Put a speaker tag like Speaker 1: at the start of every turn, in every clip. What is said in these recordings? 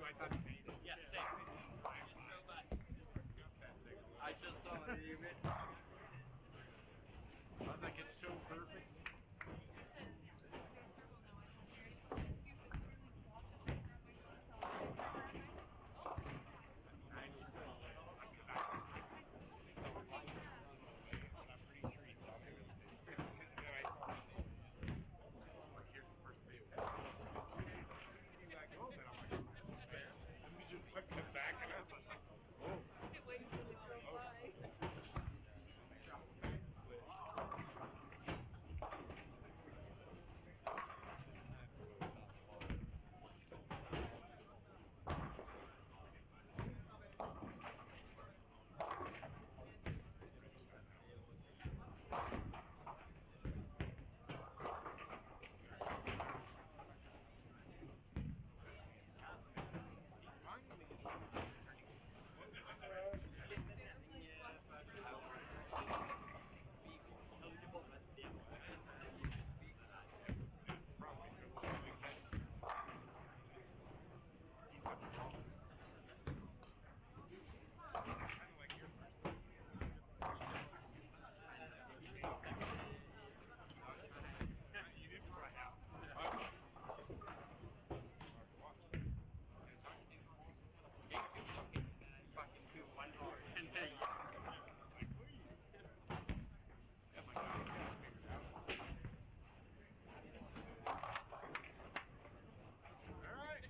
Speaker 1: I thought you made it.
Speaker 2: Yeah, same. Just go back. I just saw it.
Speaker 1: I was like, it's so perfect. I'm pretty sure he thought it was me. And then I saw it. Here's the first video. As soon as you let go, then I'm like, spam. And we just put it back and up. I was like, oh.
Speaker 3: Wait to see what
Speaker 1: You didn't try out.
Speaker 2: Fucking 2-1 hard.
Speaker 1: All right.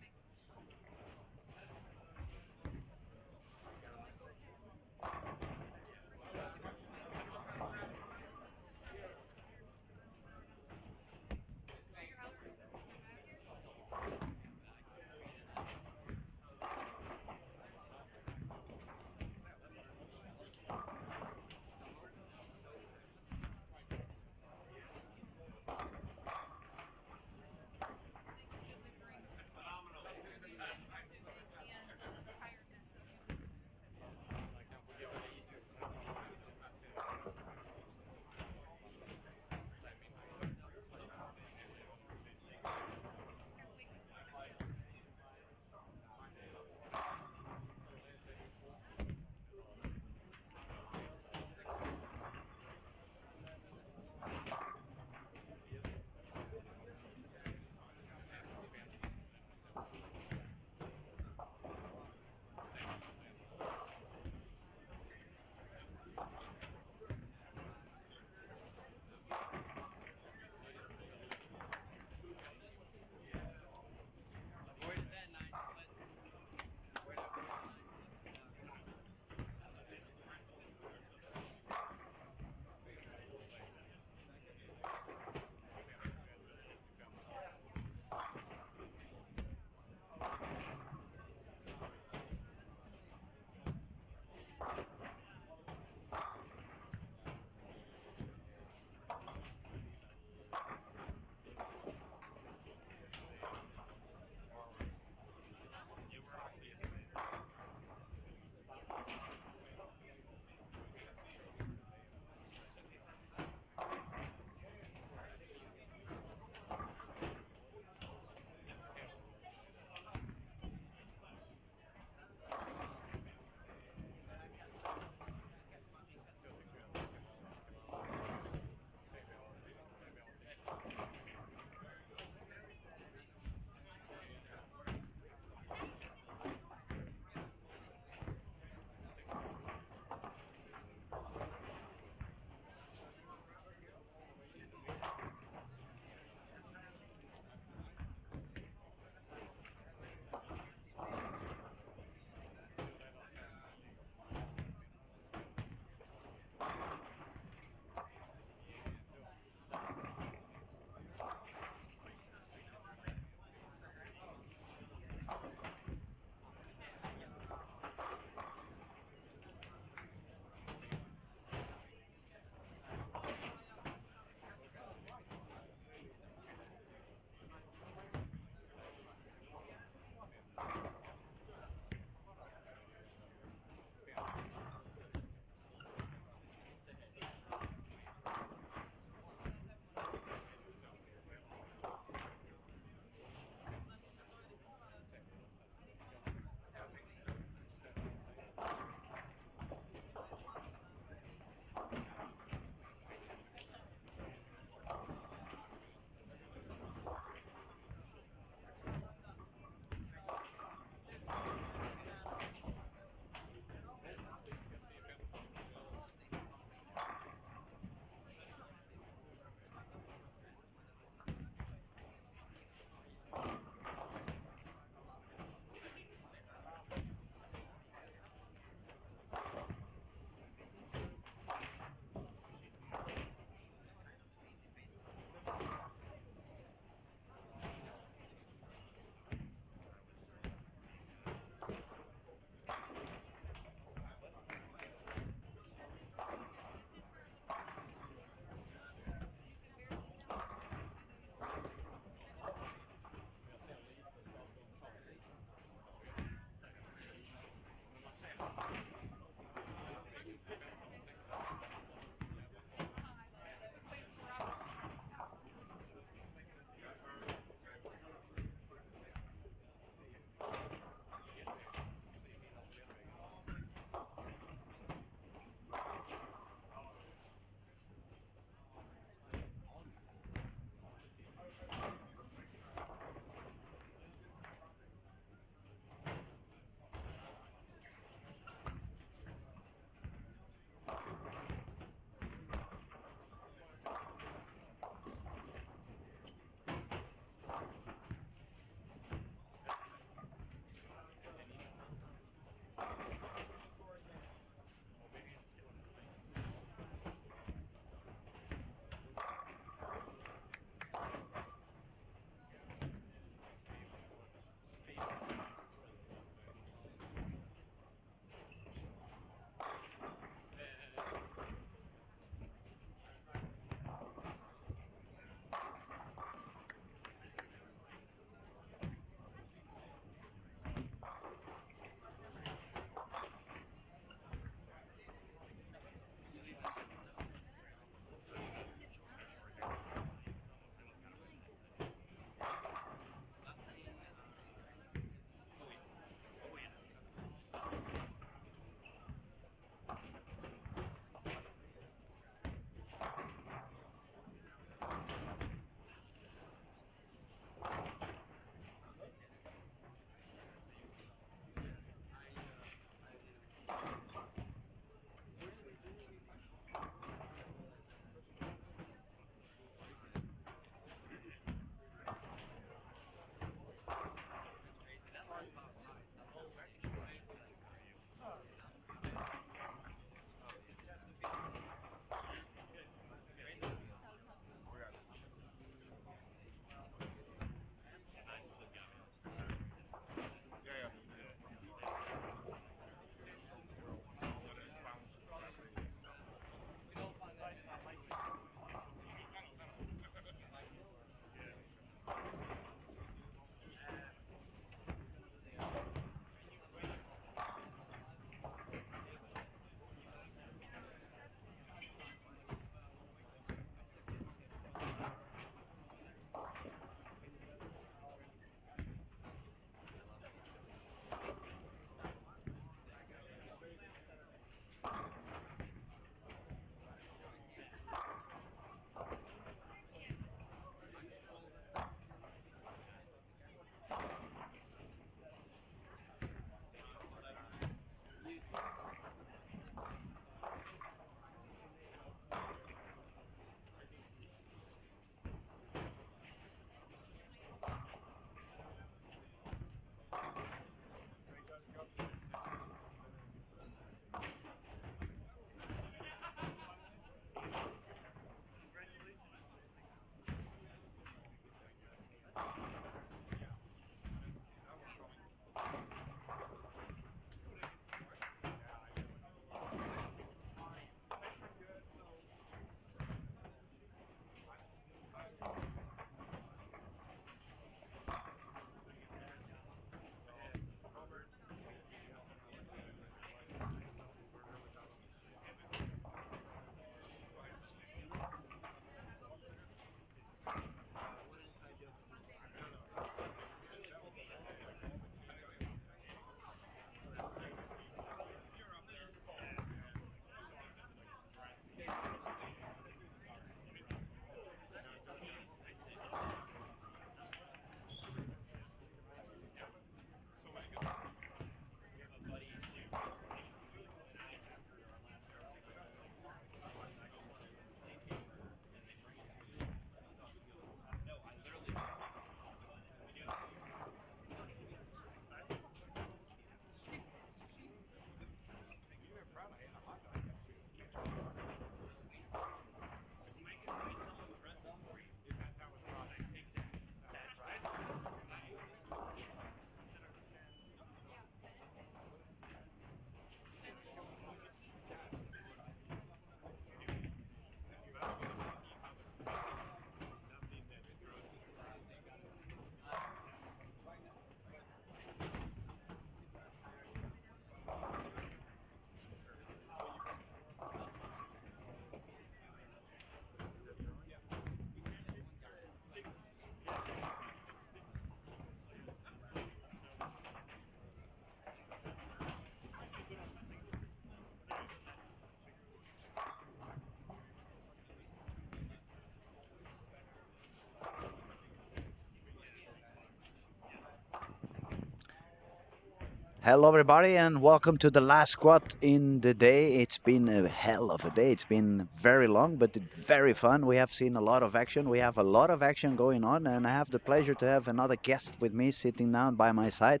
Speaker 3: Hello, everybody, and welcome to the last squad in the day. It's been a hell of a day. It's been very long, but very fun. We have seen a lot of action. We have a lot of action going on, and I have the pleasure to have another guest with me sitting down by my side,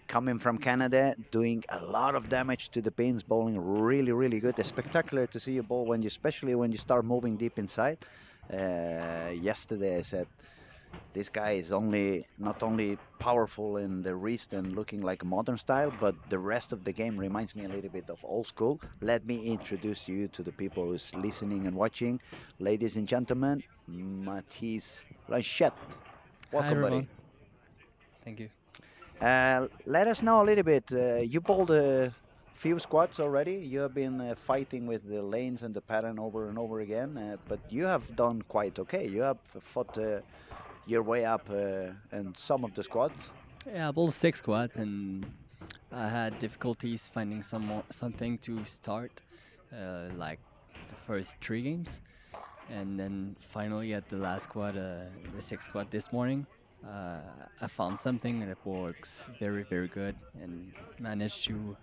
Speaker 3: coming from Canada, doing a lot of damage to the pins, bowling really, really good. It's spectacular to see you bowl when you, especially when you start moving deep inside. Yesterday, I said this guy is only not only powerful in the wrist and looking like a modern style, but the rest of the game reminds me a little bit of old school. Let me introduce you to the people who's listening and watching. Ladies and gentlemen, Mathis Lanchette.
Speaker 4: Hi
Speaker 3: Welcome, buddy.
Speaker 4: everyone. Thank you.
Speaker 3: Let us know a little bit. You bowled a few squats already. You have been fighting with the lanes and the pattern over and over again, but you have done quite okay. You have fought your way up in some of the squads.
Speaker 4: Yeah, I bowled 6 squats and I had difficulties finding something to start, like the first 3 games, and then finally at the last squad, the sixth squad this morning, uh, I found something that works very good and managed to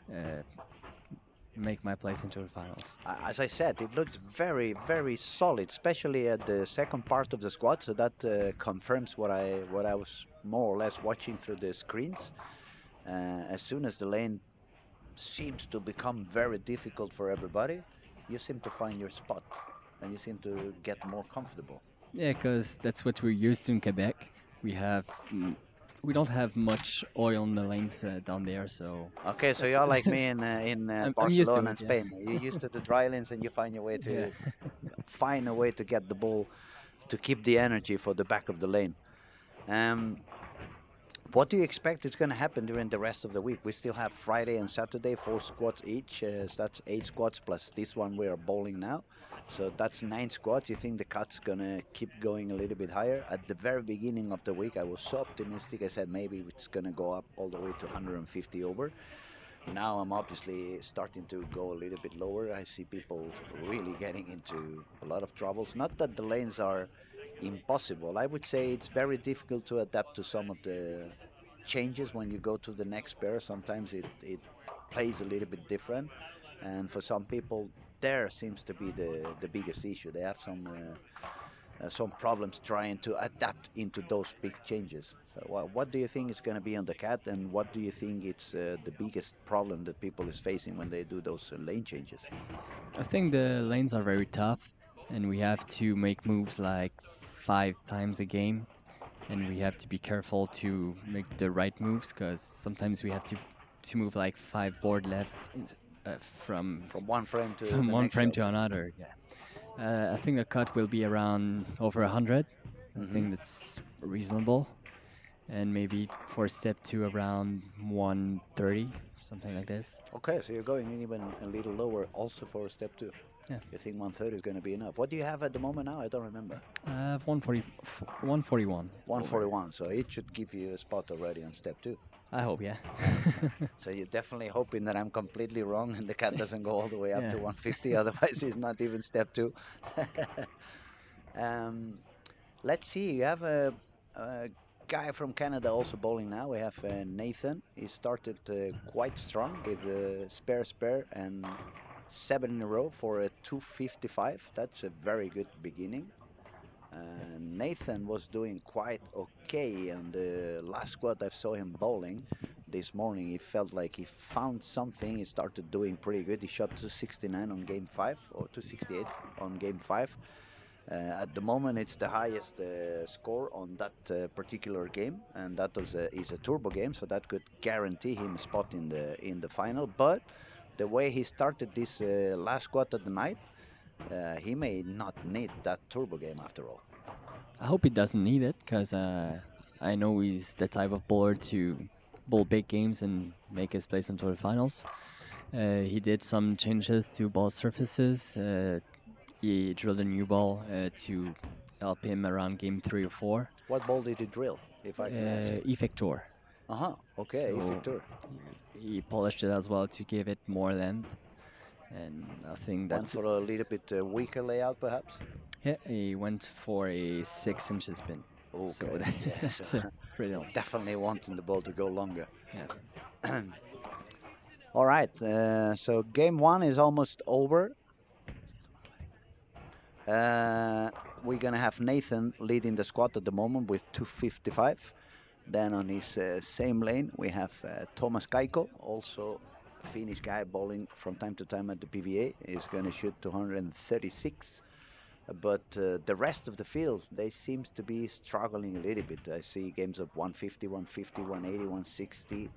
Speaker 4: make my place into the finals.
Speaker 3: As I said, it looked very, very solid, especially at the second part of the squad. So that confirms what I was more or less watching through the screens. As soon as the lane seems to become very difficult for everybody, you seem to find your spot, and you seem to get more comfortable.
Speaker 4: Yeah, because that's what we're used to in Quebec. We have mm, we don't have much oil in the lanes down there, so
Speaker 3: Okay, so
Speaker 4: that's
Speaker 3: you're like me in
Speaker 4: I'm used to
Speaker 3: Barcelona and
Speaker 4: it. Yeah,
Speaker 3: Spain. You're used to the dry lanes, and you
Speaker 4: yeah.
Speaker 3: find a way to get the ball to keep the energy for the back of the lane. Um, what do you expect is going to happen during the rest of the week? We still have Friday and Saturday, 4 squats each. So that's 8 squats plus this one we are bowling now. So that's 9 squats. You think the cut's going to keep going a little bit higher? At the very beginning of the week, I was so optimistic. I said maybe it's going to go up all the way to 150 over. Now I'm obviously starting to go a little bit lower. I see people really getting into a lot of troubles. Not that the lanes are impossible. I would say it's very difficult to adapt to some of the changes when you go to the next pair. Sometimes it plays a little bit different. And for some people, there seems to be the biggest issue. They have some problems trying to adapt into those big changes. So, what do you think is going to be on the cat, and what do you think it's the biggest problem that people is facing when they do those lane changes?
Speaker 4: I think the lanes are very tough, and we have to make moves like 5 times a game, and we have to be careful to make the right moves because sometimes we have to move like 5 board left from
Speaker 3: From one frame to
Speaker 4: from
Speaker 3: the
Speaker 4: one
Speaker 3: next
Speaker 4: frame
Speaker 3: shot.
Speaker 4: to another. Yeah, I think the cut will be around over 100. I
Speaker 3: Hmm.
Speaker 4: think that's reasonable, and maybe for step two around 130, something like this.
Speaker 3: Okay, so you're going even a little lower also for step two.
Speaker 4: Yeah,
Speaker 3: You think 130 is going to be enough? What do you have at the moment now? I don't remember.
Speaker 4: I have 141 over.
Speaker 3: 141, so it should give you a spot already on step two.
Speaker 4: I hope, yeah.
Speaker 3: So you're definitely hoping that I'm completely wrong and the cat doesn't go all the way up
Speaker 4: Yeah.
Speaker 3: to 150. Otherwise, it's not even step two. um, let's see. You have a guy from Canada also bowling now. We have Nathan. He started quite strong with spare and 7 in a row for a 255. That's a very good beginning. Nathan was doing quite okay, and the last squad I saw him bowling this morning, he felt like he found something. He started doing pretty good. He shot 269 on game five or 268 on game five. At the moment, it's the highest score on that particular game, and that is a turbo game, so that could guarantee him a spot in the final. But the way he started this last squad of the night, he may not need that turbo game after all.
Speaker 4: I hope he doesn't need it because I know he's the type of bowler to bowl big games and make his place into the finals. He did some changes to ball surfaces. He drilled a new ball to help him around game 3 or 4.
Speaker 3: What ball did he drill, if I can ask?
Speaker 4: Effector.
Speaker 3: Uh-huh. Okay,
Speaker 4: So
Speaker 3: Victor.
Speaker 4: he polished it as well to give it more length. And I think
Speaker 3: Went
Speaker 4: that's
Speaker 3: for a little bit weaker layout, perhaps?
Speaker 4: yeah. He went for a 6 inches spin. So
Speaker 3: Okay, yeah, so
Speaker 4: that's pretty long.
Speaker 3: definitely wanting the ball to go longer.
Speaker 4: Yeah.
Speaker 3: All right, so game one is almost over. Uh, we're gonna have Nathan leading the squad at the moment with 255. Then on his same lane we have Thomas Kaiko, also a Finnish guy bowling from time to time at the PVA. Is gonna shoot 236. But the rest of the field, they seems to be struggling a little bit. I see games of 150, 150, 180, 160,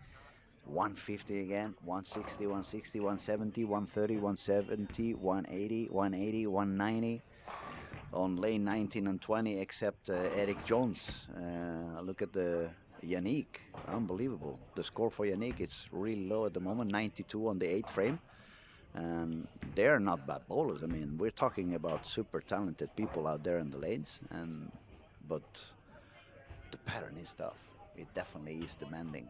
Speaker 3: 150 again, 160, 160, 170, 130, 170, 180, 180, 190 on lane 19 and 20, except Eric Jones. Look at the Yannick, unbelievable. The score for Yannick, it's really low at the moment, 92 on the 8th frame. And they're not bad bowlers. I mean, we're talking about super talented people out there in the lanes, but the pattern is tough. It definitely is demanding.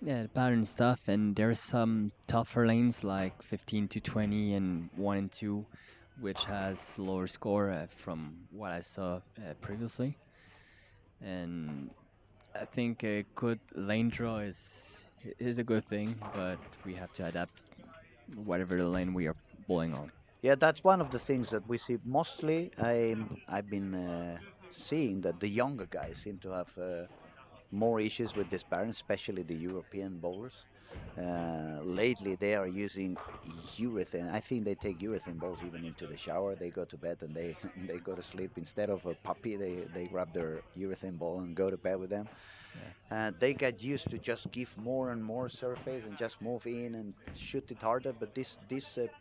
Speaker 4: Yeah, the pattern stuff, and there's some tougher lanes like 15 to 20 and 1 and 2, which has lower score from what I saw previously. And I think a good lane draw is a good thing, but we have to adapt whatever the lane we are bowling on.
Speaker 3: Yeah, that's one of the things that we see. Mostly, I've been seeing that the younger guys seem to have more issues with this pattern, especially the European bowlers. Lately, they are using urethane. I think they take urethane balls even into the shower. They go to bed and they they go to sleep instead of a puppy. They grab their urethane ball and go to bed with them.
Speaker 4: Yeah.
Speaker 3: They get used to just give more and more surface and just move in and shoot it harder. But this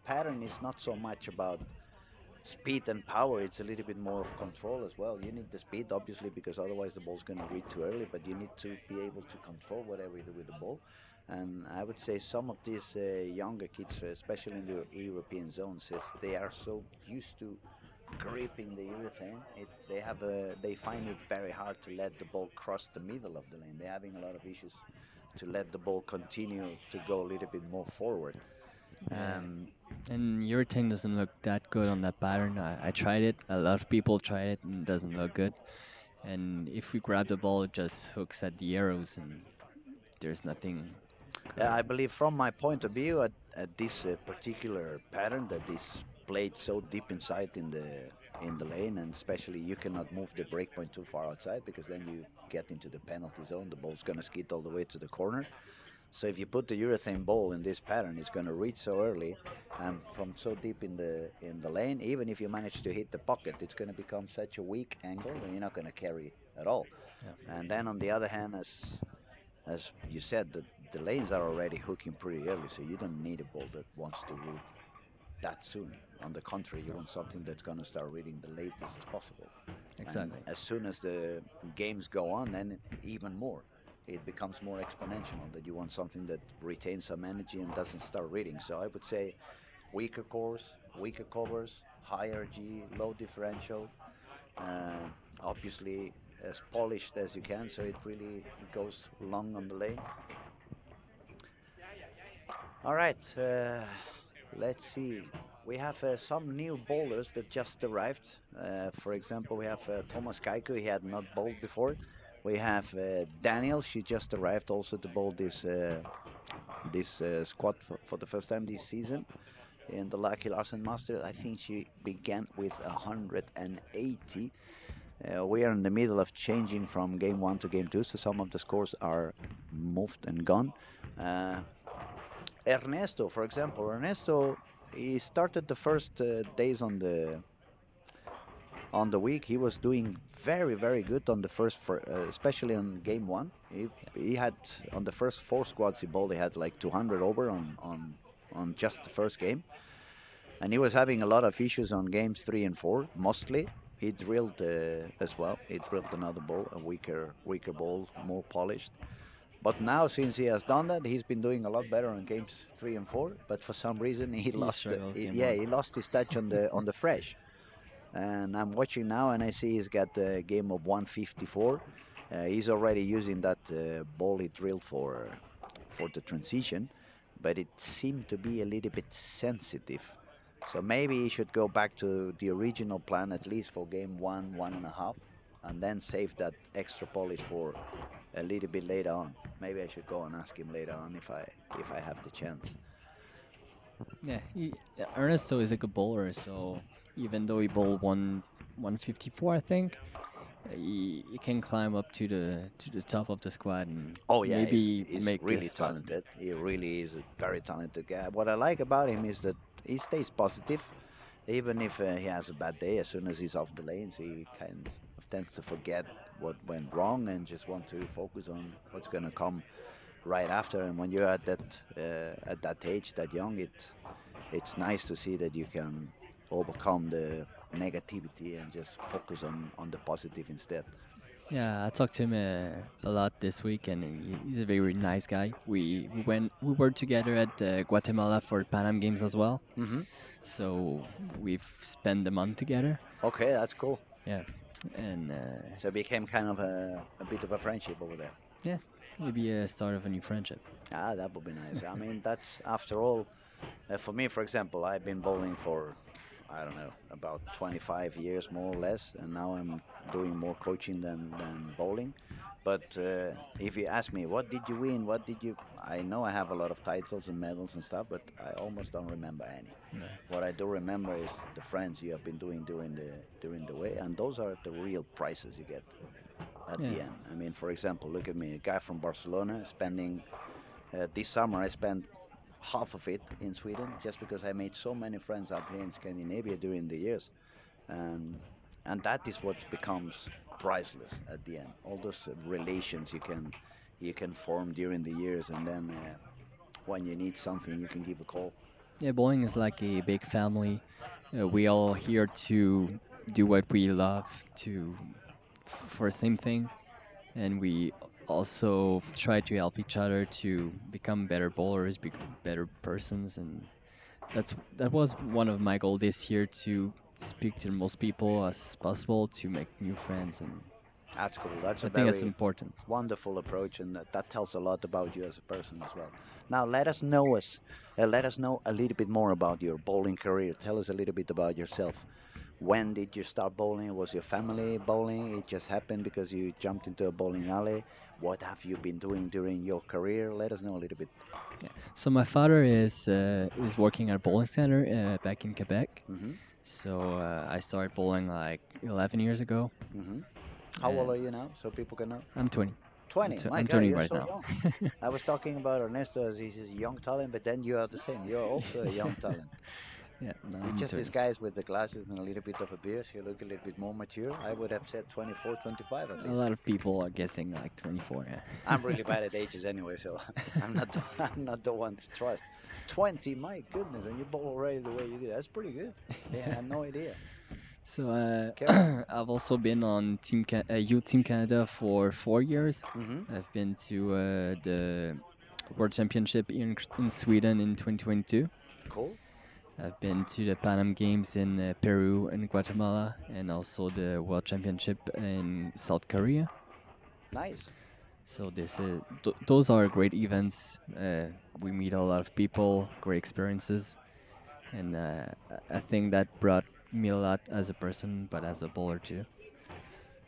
Speaker 3: pattern is not so much about speed and power. It's a little bit more of control as well. You need the speed, obviously, because otherwise the ball's going to read too early. But you need to be able to control whatever you do with the ball. And I would say some of these younger kids, especially in the European zones, they are so used to gripping the urethane. They find it very hard to let the ball cross the middle of the lane. They're having a lot of issues to let the ball continue to go a little bit more forward.
Speaker 4: Yeah.
Speaker 3: Um,
Speaker 4: And your thing doesn't look that good on that pattern. I tried it. A lot of people tried it and it doesn't look good. And if we grab the ball, it just hooks at the arrows and there's nothing good.
Speaker 3: I believe, from my point of view, at this particular pattern that is played so deep inside in the lane, and especially you cannot move the break point too far outside because then you get into the penalty zone. The ball's gonna skid all the way to the corner. So if you put the urethane ball in this pattern, it's going to reach so early and from so deep in the lane. Even if you manage to hit the pocket, it's going to become such a weak angle and you're not going to carry at all.
Speaker 4: Yeah.
Speaker 3: And then on the other hand, as you said, the lanes are already hooking pretty early, so you don't need a ball that wants to read that soon. On the contrary, you
Speaker 4: No.
Speaker 3: want something that's going to start reading the latest as possible. And
Speaker 4: Exactly.
Speaker 3: as soon as the games go on, then even more. It becomes more exponential that you want something that retains some energy and doesn't start reading. So I would say weaker cores, weaker covers, higher G, low differential, uh, obviously as polished as you can, so it really goes long on the lane. All right, let's see. We have some new bowlers that just arrived. For example, we have Thomas Kaiku. He had not bowled before. We have Daniel. She just arrived also to bowl this squad for the first time this season in the Lucky Larsen Master. I think she began with 180. We are in the middle of changing from game one to game two, so some of the scores are moved and gone. Uh, Ernesto, for example, he started the first days on the week. He was doing very good on the first, especially on game one. He had on the first four squads he bowled, he had like 200 over on just the first game, and he was having a lot of issues on games three and four. Mostly, he drilled as well. He drilled another ball, a weaker ball, more polished. But now, since he has done that, he's been doing a lot better on games three and four. But for some reason, he
Speaker 4: He
Speaker 3: lost.
Speaker 4: struggles game
Speaker 3: Yeah,
Speaker 4: one.
Speaker 3: he lost his touch on the fresh. And I'm watching now, and I see he's got a game of 154. He's already using that ball he drilled for the transition, but it seemed to be a little bit sensitive. So maybe he should go back to the original plan at least for game one, 1.5, and then save that extra polish for a little bit later on. Maybe I should go and ask him later on if I have the chance.
Speaker 4: Yeah, Ernesto is a good bowler, so even though he bowled 154, I think, he can climb up to the top of the squad and
Speaker 3: Oh yeah,
Speaker 4: maybe
Speaker 3: he's
Speaker 4: make a
Speaker 3: really
Speaker 4: spot.
Speaker 3: talented. He really is a very talented guy. What I like about him is that he stays positive, even if he has a bad day. As soon as he's off the lanes, he kind of tends to forget what went wrong and just want to focus on what's gonna come right after. And when you're at that age, that young, it's nice to see that you can overcome the negativity and just focus on the positive instead.
Speaker 4: Yeah, I talked to him a lot this week, and he's a very nice guy. We were together at Guatemala for Pan Am Games as well,
Speaker 3: Hmm.
Speaker 4: so we've spent the month together.
Speaker 3: Okay, that's cool.
Speaker 4: Yeah, and
Speaker 3: So it became kind of a bit of a friendship over there.
Speaker 4: yeah, maybe a start of a new friendship.
Speaker 3: Ah, that would be nice. I mean, that's after all. For me, for example, I've been bowling for, I don't know, about 25 years more or less, and now I'm doing more coaching than bowling. But if you ask me, what did you win? What did you? I know I have a lot of titles and medals and stuff, but I almost don't remember any.
Speaker 4: Yeah.
Speaker 3: What I do remember is the friends you have been doing during the way, and those are the real prizes you get at
Speaker 4: Yeah.
Speaker 3: the end. I mean, for example, look at me, a guy from Barcelona spending this summer. I spent half of it in Sweden just because I made so many friends up here in Scandinavia during the years, and that is what becomes priceless at the end. All those relations you can form during the years, and then when you need something, you can give a call.
Speaker 4: Yeah, bowling is like a big family. We all here to do what we love to for the same thing, and we also try to help each other to become better bowlers, be better persons, and that was one of my goals this year to speak to the most people as possible to make new friends, and
Speaker 3: That's cool. That's a
Speaker 4: I think that's
Speaker 3: very
Speaker 4: important.
Speaker 3: wonderful approach, and that tells a lot about you as a person as well. Now, let us know a little bit more about your bowling career. Tell us a little bit about yourself. When did you start bowling? Was your family bowling? It just happened because you jumped into a bowling alley. What have you been doing during your career? Let us know a little bit.
Speaker 4: Yeah. So my father is working at a bowling center back in Quebec.
Speaker 3: Hmm.
Speaker 4: So I started bowling like 11 years ago,
Speaker 3: Hmm. How old
Speaker 4: and
Speaker 3: are you now, so people can know?
Speaker 4: I'm 20.
Speaker 3: 20. My
Speaker 4: I'm
Speaker 3: God,
Speaker 4: turning
Speaker 3: you're
Speaker 4: right
Speaker 3: so
Speaker 4: now.
Speaker 3: young. I was talking about Ernesto as he's a young talent, but then you are the same. You're also a young talent.
Speaker 4: Yeah, no,
Speaker 3: You
Speaker 4: I'm
Speaker 3: just these
Speaker 4: 30.
Speaker 3: guys with the glasses and a little bit of a beard. You look a little bit more mature. I would have said 24, 25 at
Speaker 4: A
Speaker 3: least.
Speaker 4: lot of people are guessing like 24.
Speaker 3: I'm
Speaker 4: Yeah.
Speaker 3: really bad at ages anyway, so I'm not the one to trust. 20, my goodness, and you bowl already the way you do. That's pretty good. Yeah, I had no idea.
Speaker 4: So
Speaker 3: Carry on.
Speaker 4: I've also been on Youth Team Canada for 4 years.
Speaker 3: Hmm.
Speaker 4: I've been to the World Championship in Sweden in 2022.
Speaker 3: Cool.
Speaker 4: I've been to the Pan Am Games in Peru and Guatemala, and also the World Championship in South Korea.
Speaker 3: Nice.
Speaker 4: So those are great events. We meet a lot of people, great experiences, and I think that brought me a lot as a person, but as a bowler too.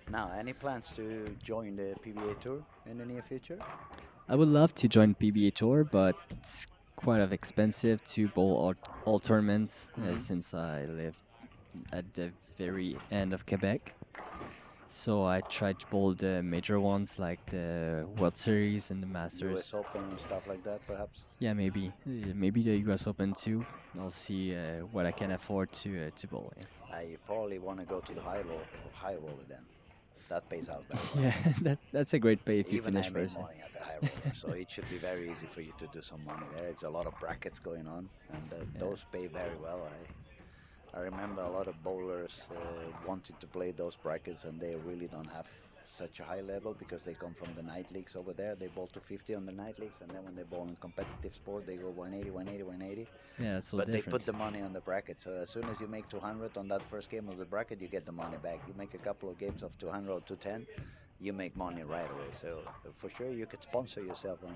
Speaker 3: Now, any plans to join the PBA tour in the near future?
Speaker 4: I would love to join PBA Tour, but it's quite of expensive to bowl all tournaments
Speaker 3: Hmm.
Speaker 4: since I live at the very end of Quebec. So I tried to bowl the major ones like the World Series and the Masters.
Speaker 3: US Open and stuff like that, perhaps?
Speaker 4: Yeah, maybe the U.S. Open too. I'll see what I can afford to bowl.
Speaker 3: I probably want to go to the high roller then. That pays out very well.
Speaker 4: Yeah, yeah, that's a great pay if you
Speaker 3: Even I
Speaker 4: finish
Speaker 3: made
Speaker 4: first.
Speaker 3: money at the high roller, so it should be very easy for you to do some money there. It's a lot of brackets going on, and
Speaker 4: Yeah.
Speaker 3: those pay very well. I remember a lot of bowlers wanting to play those brackets, and they really don't have such a high level because they come from the night leagues over there. They bowl 250 on the night leagues, and then when they bowl in competitive sport, they go 180, 180, 180.
Speaker 4: Yeah, it's so
Speaker 3: But they put
Speaker 4: different.
Speaker 3: the money on the bracket. So as soon as you make 200 on that first game of the bracket, you get the money back. You make a couple of games of 200 or 210, you make money right away. So for sure, you could sponsor yourself on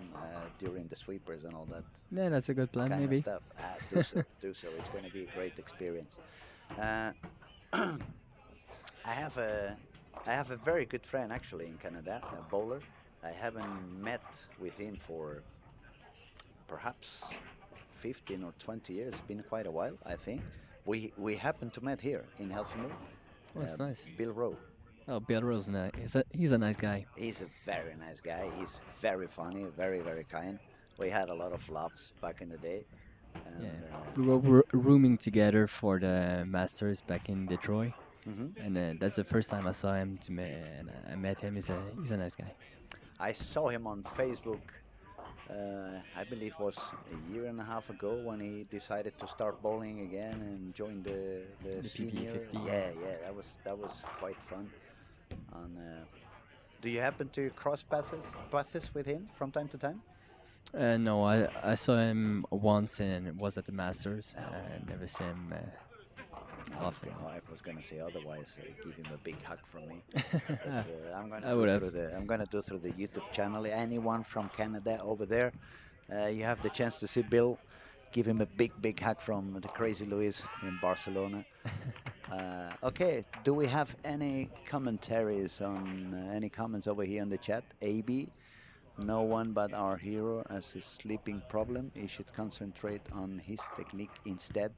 Speaker 3: during the sweepers and all that
Speaker 4: Yeah, that's a good plan,
Speaker 3: kind of
Speaker 4: maybe.
Speaker 3: stuff. Do so, do so. It's going to be a great experience. Uh, I have a I have a very good friend actually in Canada, a bowler. I haven't met with him for perhaps 15 or 20 years. It's been quite a while, I think. We happened to met here in Helsingborg.
Speaker 4: Oh, it's nice.
Speaker 3: Bill Rowe.
Speaker 4: Oh, Bill Rose, nice. He's a nice guy.
Speaker 3: He's a very nice guy. He's very funny, very, very kind. We had a lot of laughs back in the day.
Speaker 4: Yeah,
Speaker 3: And
Speaker 4: we were rooming together for the Masters back in Detroit,
Speaker 3: mhm.
Speaker 4: and that's the first time I saw him. And I met him. He's a nice guy.
Speaker 3: I saw him on Facebook, I believe was a year and a half ago when he decided to start bowling again and join the
Speaker 4: The PPE
Speaker 3: senior.
Speaker 4: 50.
Speaker 3: Yeah, yeah, that was quite fun. And do you happen to cross paths with him from time to time?
Speaker 4: No, I saw him once, and it was at the Masters.
Speaker 3: No.
Speaker 4: I never see him often.
Speaker 3: I was gonna say otherwise. Give him a big hug from me. But
Speaker 4: I would have.
Speaker 3: I'm gonna do through the YouTube channel. Anyone from Canada over there, you have the chance to see Bill. Give him a big hug from the Crazy Luis in Barcelona. Okay, do we have any commentaries on any comments over here in the chat? AB, no one but our hero has a sleeping problem. He should concentrate on his technique instead.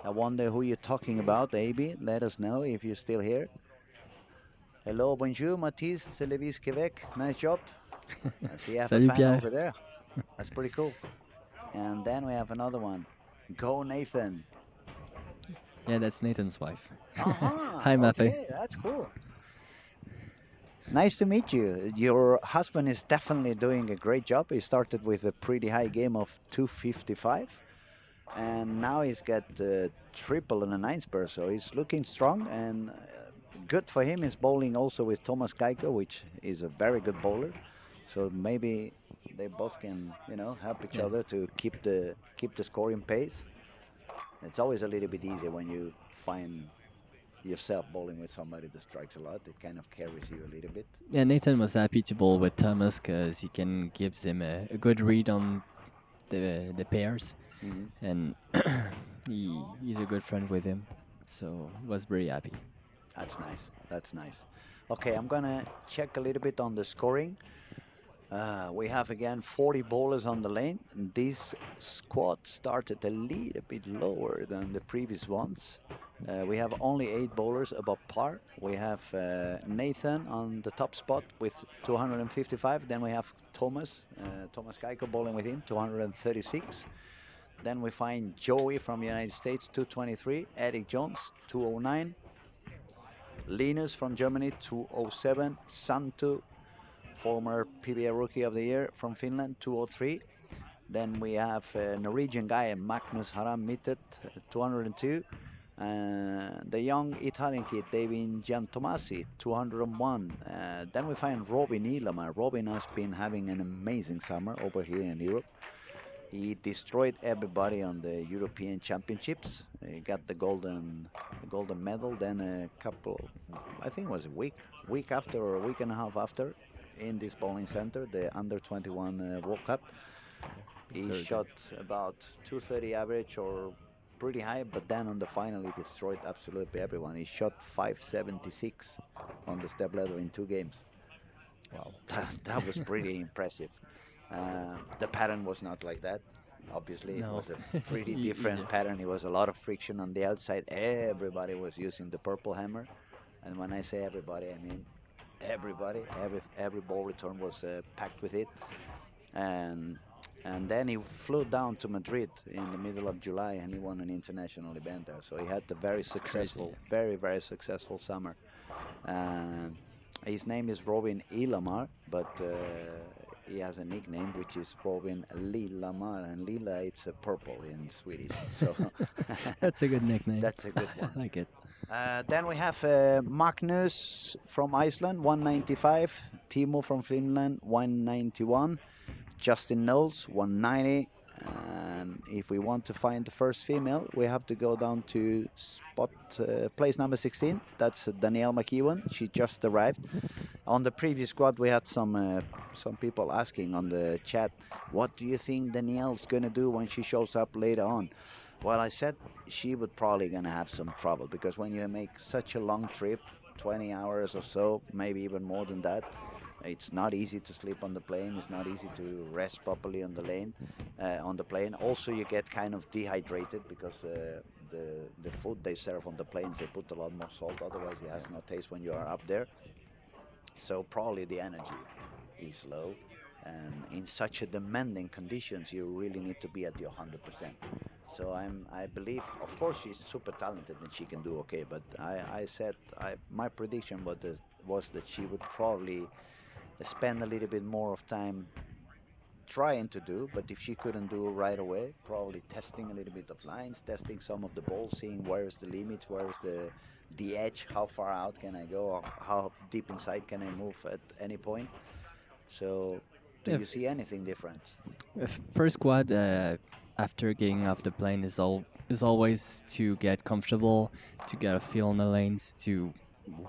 Speaker 3: I wonder who you're talking about, AB. Let us know if you're still here. Hello, bonjour, Mathis, Celevis, Quebec. Nice job. I see you have a
Speaker 4: Salut
Speaker 3: fan
Speaker 4: Pierre.
Speaker 3: over there. That's pretty cool. And then we have another one. Go, Nathan.
Speaker 4: Yeah, that's Nathan's wife.
Speaker 3: Uh-huh.
Speaker 4: Hi, Mafe.
Speaker 3: Okay, that's cool. Nice to meet you. Your husband is definitely doing a great job. He started with a pretty high game of 255, and now he's got triple and a nine spur, so he's looking strong and good for him. He's bowling also with Thomas Geico, which is a very good bowler. So maybe they both can, help each
Speaker 4: Yeah.
Speaker 3: other to keep the scoring pace. It's always a little bit easier when you find yourself bowling with somebody that strikes a lot. It kind of carries you a little bit.
Speaker 4: Yeah, Nathan was happy to bowl with Thomas because he can gives him a good read on the pairs,
Speaker 3: Hmm.
Speaker 4: and he's a good friend with him, so was very happy.
Speaker 3: That's nice. That's nice. Okay, I'm gonna check a little bit on the scoring. We have again 40 bowlers on the lane. And this squad started a little bit lower than the previous ones. We have only 8 bowlers above par. We have Nathan on the top spot with 255. Then we have Thomas Geico bowling with him, 236. Then we find Joey from the United States, 223. Eric Jones, 209. Linus from Germany, 207. Santu, former PBA Rookie of the Year from Finland, 203. Then we have a Norwegian guy, Magnus Haram Mittet, 202. The young Italian kid, David Giantomasi, 201. Then we find Robin Ilama. Robin has been having an amazing summer over here in Europe. He destroyed everybody on the European Championships. He got the golden medal. Then a couple, I think it was a week after or a week and a half after, in this bowling center, the under 21 World Cup.
Speaker 4: That's
Speaker 3: He
Speaker 4: very
Speaker 3: shot
Speaker 4: good.
Speaker 3: about 230 average or pretty high, but then on the final he destroyed absolutely everyone. He shot 576 on the step ladder in 2 games.
Speaker 4: Wow.
Speaker 3: That was pretty impressive. The pattern was not like that. Obviously, it
Speaker 4: No,
Speaker 3: was a pretty
Speaker 4: easier.
Speaker 3: different pattern. It was a lot of friction on the outside. Everybody was using the purple hammer. And when I say everybody, I mean everybody. Every ball return was packed with it. And then he flew down to Madrid in the middle of July and he won an international event there. So he had a very
Speaker 4: It's crazy.
Speaker 3: successful, very successful summer. Um, his name is Robin Ilamar, but he has a nickname which is Robin Lilamar, and Lila it's a purple in Swedish. So
Speaker 4: That's a good nickname.
Speaker 3: that's a good one.
Speaker 4: I like it.
Speaker 3: Then we have Magnus from Iceland, 195. Timo from Finland, 191. Justin Knowles, 190. And if we want to find the first female, we have to go down to place number 16. That's Danielle McEwan. She just arrived. On the previous squad, we had some people asking on the chat, what do you think Danielle's gonna do when she shows up later on? Well, I said she would probably gonna have some trouble because when you make such a long trip, 20 hours or so, maybe even more than that, It's not easy to sleep on the plane. It's not easy to rest properly on the plane. Also, you get kind of dehydrated because the food they serve on the planes they put a lot more salt. Otherwise, it has no taste when you are up there. So probably the energy is low, and in such a demanding conditions, you really need to be at your 100%. So I believe, of course, she's super talented and she can do okay. But I said, my prediction was that she would probably spend a little bit more of time trying to do, but if she couldn't do it right away, probably testing a little bit of lines, testing some of the balls, seeing where is the limits, where is the edge, how far out can I go, or how deep inside can I move at any point. So, do
Speaker 4: Yeah,
Speaker 3: you see anything different?
Speaker 4: first squad after getting off the plane is always to get comfortable, to get a feel on the lanes, to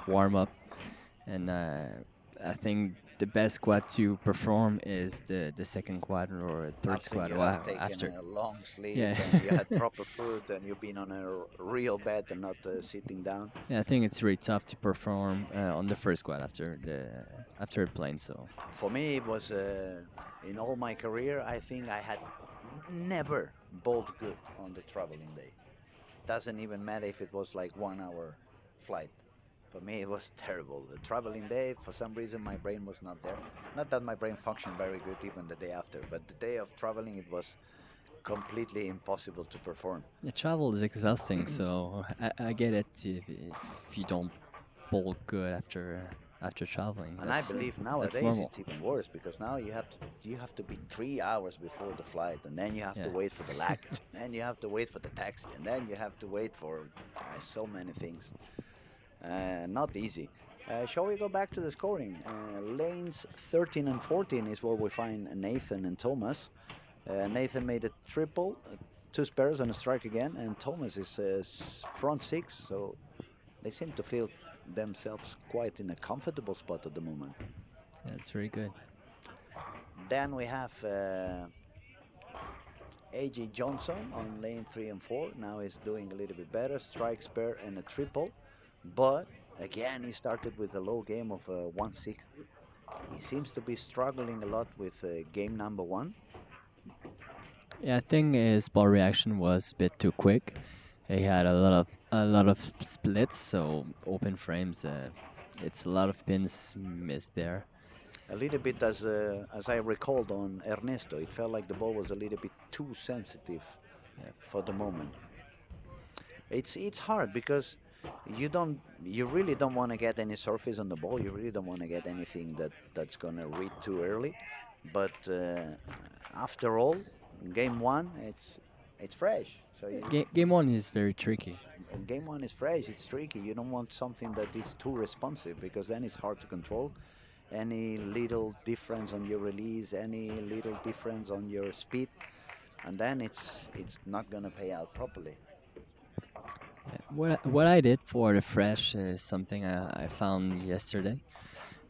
Speaker 4: warm up, and I think the best squad to perform is the second quad or third
Speaker 3: After
Speaker 4: squad.
Speaker 3: you have taken
Speaker 4: After,
Speaker 3: a long sleep
Speaker 4: yeah,
Speaker 3: and you had proper food and you've been on a real bed and not sitting down.
Speaker 4: yeah, I think it's really tough to perform on the first squad after a plane. So
Speaker 3: For me, it was in all my career, I think I had never bowled good on the traveling day. Doesn't even matter if it was like 1 hour flight. For me, it was terrible. The traveling day, for some reason, my brain was not there. Not that my brain functioned very good even the day after, but the day of traveling, it was completely impossible to perform.
Speaker 4: yeah, travel is exhausting. So I get it if you don't bowl good after traveling.
Speaker 3: And I believe
Speaker 4: That's
Speaker 3: nowadays
Speaker 4: normal.
Speaker 3: it's even worse because now you have to be 3 hours before the flight, and then you have to
Speaker 4: Yeah.
Speaker 3: wait for the luggage, and you have to wait for the taxi, and then you have to wait for so many things. Not easy. Shall we go back to the scoring? Lanes 13 and 14 is where we find Nathan and Thomas. Nathan made a triple, two spares and a strike again, and Thomas is front six, so they seem to feel themselves quite in a comfortable spot at the moment.
Speaker 4: That's very good.
Speaker 3: Then we have AJ Johnson on lane 3 and 4. Now he's doing a little bit better. Strike, spare, and a triple. But again, he started with a low game of 160. He seems to be struggling a lot with game number one.
Speaker 4: Yeah, I think his ball reaction was a bit too quick. He had a lot of splits, so open frames. It's a lot of pins missed there.
Speaker 3: A little bit as I recalled on Ernesto, it felt like the ball was a little bit too sensitive
Speaker 4: Yeah.
Speaker 3: for the moment. It's hard because you really don't want to get any surface on the ball. You really don't want to get anything that's gonna read too early. But after all, game one it's fresh. So
Speaker 4: Game one is very tricky.
Speaker 3: game one is fresh. It's tricky. You don't want something that is too responsive because then it's hard to control. Any little difference on your release, any little difference on your speed, and then it's not gonna pay out properly.
Speaker 4: Yeah. What I did for the fresh is something I found yesterday.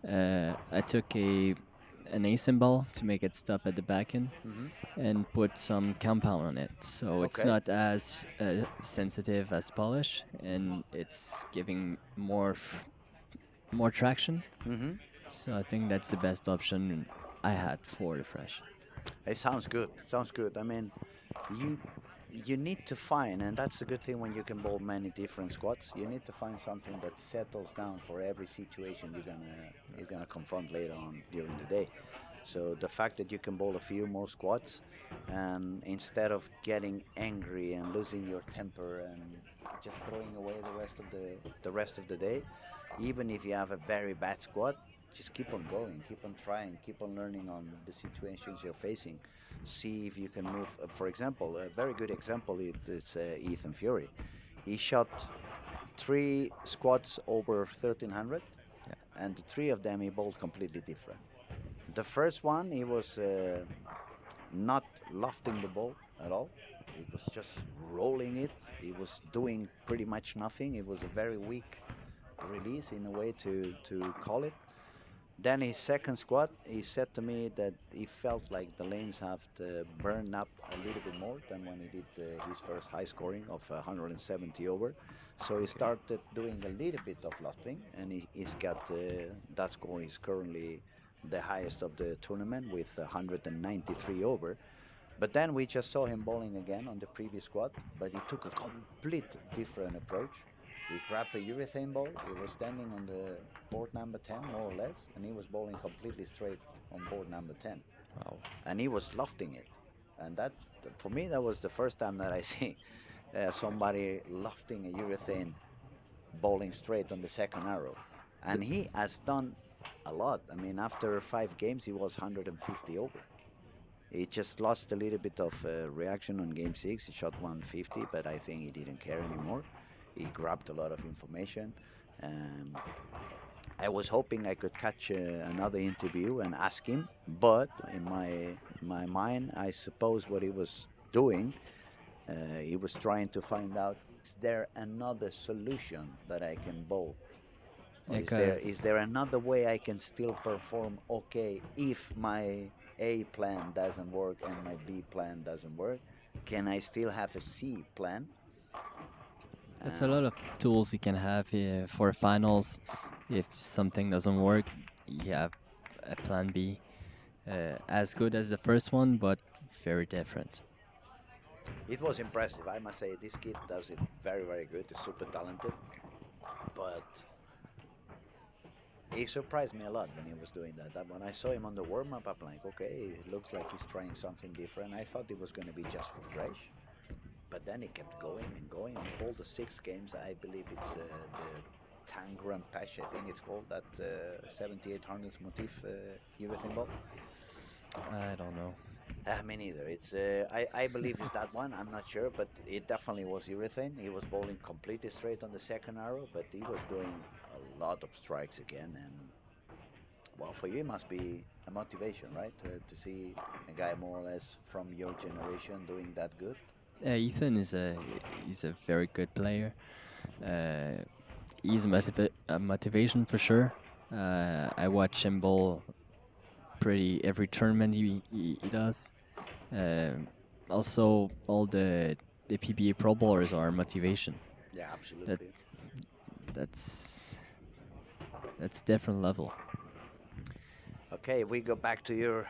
Speaker 4: I took an ace ball to make it stop at the back end
Speaker 3: Hmm.
Speaker 4: and put some compound on it, so it's
Speaker 3: Okay.
Speaker 4: not as sensitive as polish, and it's giving more traction.
Speaker 3: Hmm.
Speaker 4: So I think that's the best option I had for the fresh.
Speaker 3: It sounds good. Sounds good. I mean, you you need to find, and that's the good thing when you can bowl many different squads. You need to find something that settles down for every situation you're gonna confront later on during the day. So the fact that you can bowl a few more squats, and instead of getting angry and losing your temper and just throwing away the rest of the day, even if you have a very bad squat, just keep on going, keep on trying, keep on learning on the situations you're facing. See if you can move. For example, a very good example is Ethan Fury. He shot three squats over 1300,
Speaker 4: Yeah.
Speaker 3: and the three of them he bowled completely different. The first one, he was not lofting the ball at all. It was just rolling it. He was doing pretty much nothing. It was a very weak release in a way to call it. Then his second squat, he said to me that he felt like the lanes have to burn up a little bit more than when he did his first high scoring of 170 over. So he
Speaker 4: Okay.
Speaker 3: started doing a little bit of lofting, and he's got that score is currently the highest of the tournament with 193 over. But then we just saw him bowling again on the previous squad, but he took a complete different approach. He grabbed a urethane ball. He was standing on the board number 10, more or less, and he was bowling completely straight on board number 10.
Speaker 4: Wow.
Speaker 3: And he was lofting it. And that, for me, that was the first time that I see somebody lofting a urethane bowling straight on the second arrow. And he has done a lot. I mean, after 5 games, he was 150 over. He just lost a little bit of reaction on game 6. He shot 150, but I think he didn't care anymore. He grabbed a lot of information. Um, I was hoping I could catch another interview and ask him, but in my mind, I suppose what he was doing, he was trying to find out, is there another solution that I can bowl? Or is
Speaker 4: Because
Speaker 3: there another way I can still perform okay if my A plan doesn't work and my B plan doesn't work? Can I still have a C plan?
Speaker 4: that's a lot of tools you can have for finals. If something doesn't work, you have a plan B, as good as the first one, but very different.
Speaker 3: It was impressive, I must say. This kid does it very, very good. He's super talented, but he surprised me a lot when he was doing that. When I saw him on the warm up, I'm like, okay, it looks like he's trying something different. I thought it was going to be just for fresh, but then he kept going and going. On all the 6 games, I believe it's the Tangram Pesh, I think it's called, that 7800 motif urethane ball.
Speaker 4: I don't know.
Speaker 3: Me neither. It's I believe it's that one. I'm not sure, but it definitely was urethane. He was bowling completely straight on the second arrow, but he was doing a lot of strikes again. And well, for you, it must be a motivation, right? To see a guy more or less from your generation doing that good.
Speaker 4: Ethan is a very good player. Uh, he's a motivation for sure. I watch him bowl pretty every tournament he does. Um, Also, all the PBA Pro Bowlers are motivation.
Speaker 3: Yeah,
Speaker 4: That
Speaker 3: absolutely.
Speaker 4: that's that's different level.
Speaker 3: Okay, if we go back to your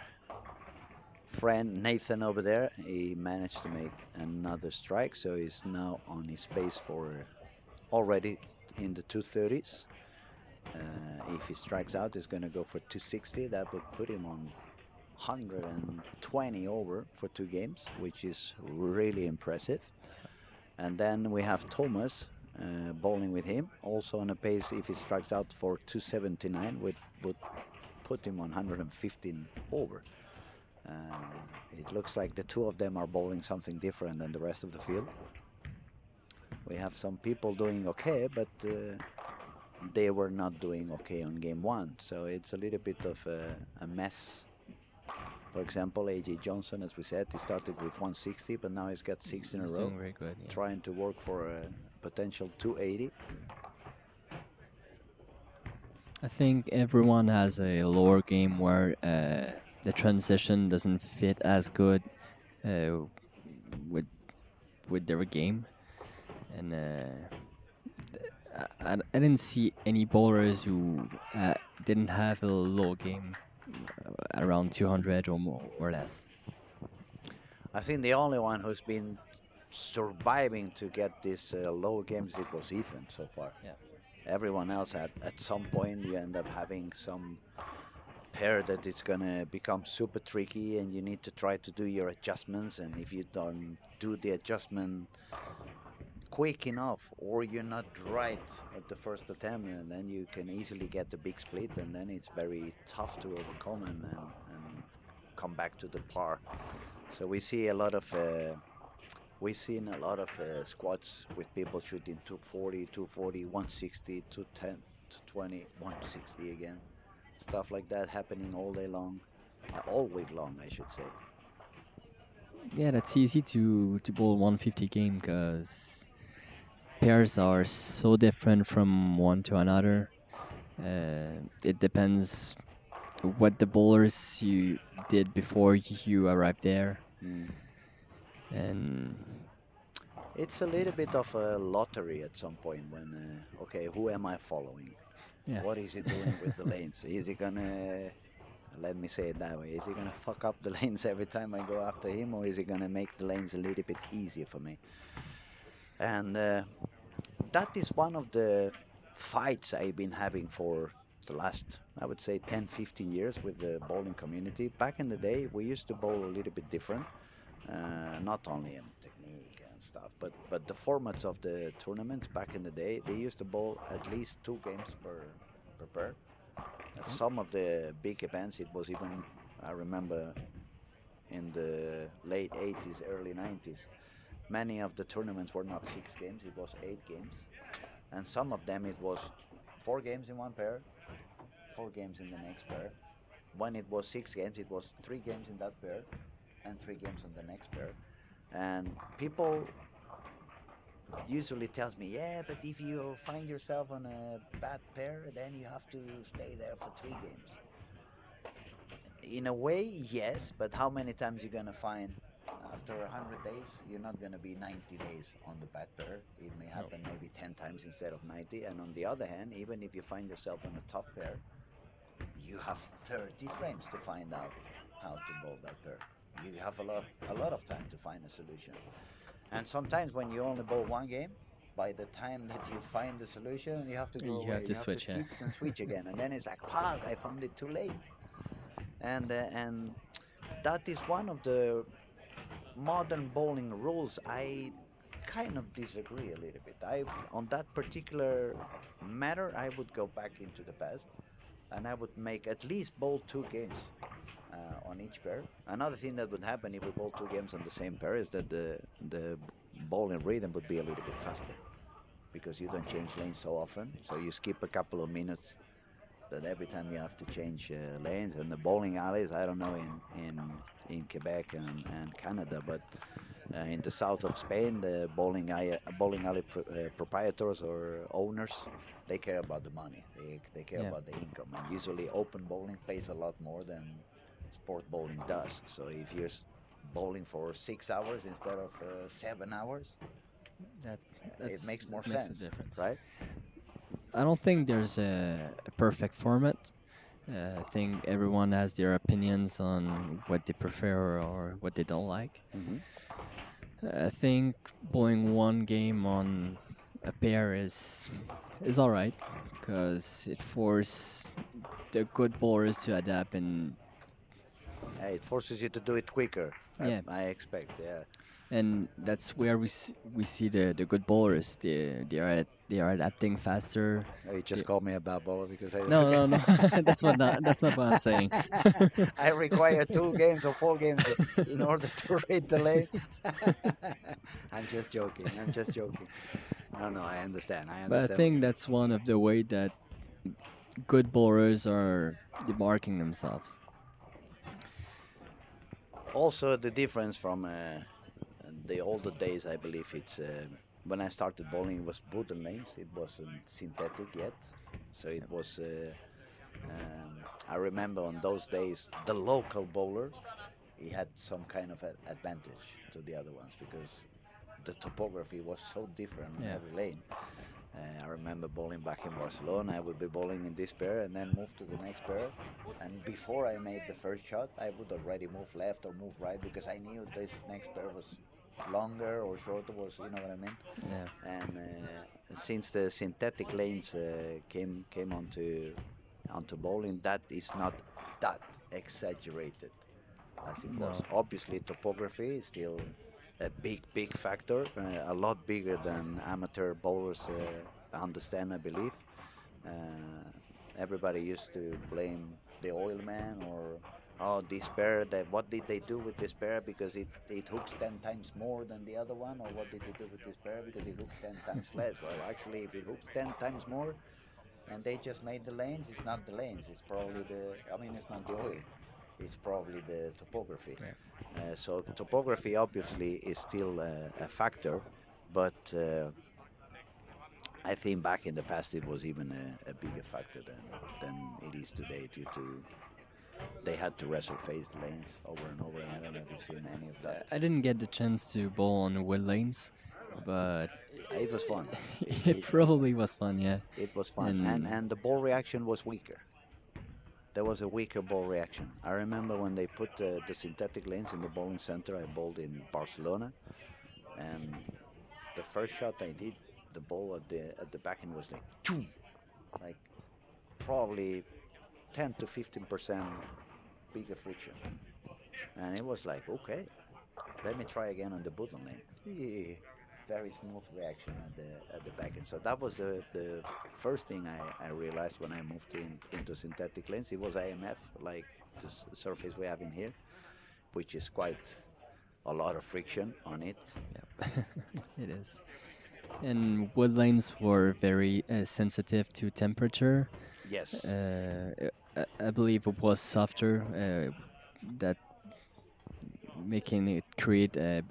Speaker 3: friend Nathan over there, he managed to make another strike, so he's now on his pace for already in the 230s. If he strikes out, he's going to go for 260. That would put him on 120 over for 2 games, which is really impressive. And then we have Thomas bowling with him, also on a pace. If he strikes out for 279, would put him on 115 over. It looks like the two of them are bowling something different than the rest of the field. We have some people doing okay, but they were not doing okay on game 1, so it's a little bit of a mess. For example, AJ Johnson, as we said, he started with 160, but now he's got 6 in a
Speaker 4: He's
Speaker 3: row,
Speaker 4: doing very good. Yeah.
Speaker 3: trying to work for a potential 280.
Speaker 4: I think everyone has a lower game where the transition doesn't fit as good uh, with their game, and I didn't see any bowlers who didn't have a low game around 200 or more or less.
Speaker 3: I think the only one who's been surviving to get these low games, it was Ethan so far.
Speaker 4: Yeah.
Speaker 3: Everyone else, at some point, you end up having some pair that it's gonna become super tricky, and you need to try to do your adjustments. And if you don't do the adjustment quick enough, or you're not right at the first attempt, and then you can easily get the big split, and then it's very tough to overcome and come back to the par. So we see a lot of we've seen a lot of squads with people shooting 240, 240, 160, 210, 220, 160 again. Stuff like that happening all day long, all week long, I should say.
Speaker 4: Yeah, that's easy to bowl 150 game because pairs are so different from one to another. It depends what the bowlers you did before you arrived there,
Speaker 3: Mm.
Speaker 4: and
Speaker 3: It's a little bit of a lottery at some point when, okay, who am I following?
Speaker 4: yeah.
Speaker 3: What is he doing with the lanes? Is he gonna let me say it that way. Is he gonna fuck up the lanes every time I go after him, or is he gonna make the lanes a little bit easier for me? And that is one of the fights I've been having for the last, I would say, 10, 15 years with the bowling community. Back in the day, we used to bowl a little bit different, not only in technique and stuff, but the formats of the tournaments back in the day, they used to bowl at least 2 games per pair.
Speaker 4: Okay.
Speaker 3: Some of the big events, it was even, I remember in the late 80s, early 90s, many of the tournaments were not 6 games, it was 8 games. And some of them, it was 4 games in one pair, 4 games in the next pair. When it was 6 games, it was 3 games in that pair and 3 games on the next pair. And people usually tells me, yeah, but if you find yourself on a bad pair, then you have to stay there for 3 games. In a way, yes, but how many times you're gonna find after 100 days, you're not gonna be 90 days on the bad pair. It may happen maybe 10 times instead of 90. And on the other hand, even if you find yourself on a tough pair, you have 30 frames to find out how to bowl that pair. You have a lot of time to find a solution. And sometimes when you only bowl 1 game, by the time that you find the solution, you have to go
Speaker 4: You
Speaker 3: away.
Speaker 4: have to
Speaker 3: You have to
Speaker 4: switch, yeah.
Speaker 3: skip and switch again, and then it's like, fuck, I found it too late. And that is one of the modern bowling rules I kind of disagree a little bit. I On that particular matter, I would go back into the past, and I would make at least bowl 2 games on each pair. Another thing that would happen if we bowl 2 games on the same pair is that the bowling rhythm would be a little bit faster because you don't change lanes so often. So you skip a couple of minutes. That every time you have to change lanes, and the bowling alleys, I don't know in Quebec and Canada, but in the south of Spain, the bowling alley proprietors or owners, they care about the money. They care
Speaker 4: Yeah.
Speaker 3: about the income, and usually open bowling pays a lot more than sport bowling does. So if you're bowling for 6 hours instead of 7 hours,
Speaker 4: That's
Speaker 3: it
Speaker 4: that's
Speaker 3: makes more
Speaker 4: that makes a
Speaker 3: sense,
Speaker 4: difference.
Speaker 3: right?
Speaker 4: I don't think there's a perfect format. I think everyone has their opinions on what they prefer or what they don't like.
Speaker 3: Hmm.
Speaker 4: I think bowling 1 game on a pair is all right because it forces the good bowlers to adapt and
Speaker 3: It forces you to do it quicker.
Speaker 4: yeah,
Speaker 3: I expect, yeah.
Speaker 4: and that's where we see the good bowlers. They are adapting faster.
Speaker 3: Oh, you just
Speaker 4: They,
Speaker 3: called me a bad boy because I
Speaker 4: no, no, no. That's not what I'm saying.
Speaker 3: I require 2 games or 4 games in order to read the lane. I'm just joking. I'm just joking. No, no, I understand. I
Speaker 4: But I
Speaker 3: understand.
Speaker 4: think that's one of the way that good bowlers are demarking themselves.
Speaker 3: Also, the difference from the older days, I believe it's when I started bowling, it was wooden lanes. It wasn't synthetic yet, so it
Speaker 4: Yep.
Speaker 3: was. I remember on those days, the local bowler he had some kind of advantage to the other ones because the topography was so different on
Speaker 4: Yeah.
Speaker 3: every lane. I remember bowling back in Barcelona. I would be bowling in this pair and then move to the next pair. And before I made the first shot, I would already move left or move right because I knew this next pair was longer or shorter. Was, you know what I mean?
Speaker 4: Yeah.
Speaker 3: And since the synthetic lanes came onto bowling, that is not that exaggerated as it was.
Speaker 4: No.
Speaker 3: Obviously, topography is still a big factor, a lot bigger than amateur bowlers understand, I believe. Uh, Everybody used to blame the oil man or, oh, this pair, that what did they do with this pair because it hooks 10 times more than the other one, or what did they do with this pair because it hooks 10 times less? Well, actually, if it hooks 10 times more and they just made the lanes, it's not the lanes, it's probably it's not the oil, it's probably the topography.
Speaker 4: Yeah.
Speaker 3: So topography obviously is still a factor, but I think back in the past it was even a bigger factor than it is today due to they had to resurface the lanes over and over, and I don't know if you've seen any of that.
Speaker 4: I didn't get the chance to bowl on wood lanes, but
Speaker 3: It was fun.
Speaker 4: it probably was fun, yeah.
Speaker 3: It was fun, and
Speaker 4: And
Speaker 3: and the ball reaction was weaker. there was a weaker ball reaction. I remember when they put the synthetic lanes in the bowling center. I bowled in Barcelona, and the first shot I did, the ball at the back end was like, "Choom!" Like probably 10 to 15% bigger friction, and it was like, okay, let me try again on the button lane. Very smooth reaction at the back end. So that was the first thing I realized when I moved into synthetic lanes. It was IMF, like the surface we have in here, which is quite a lot of friction on it.
Speaker 4: Yep. It is. And wood lanes were very sensitive to temperature.
Speaker 3: Yes,
Speaker 4: I believe it was softer, that making it create a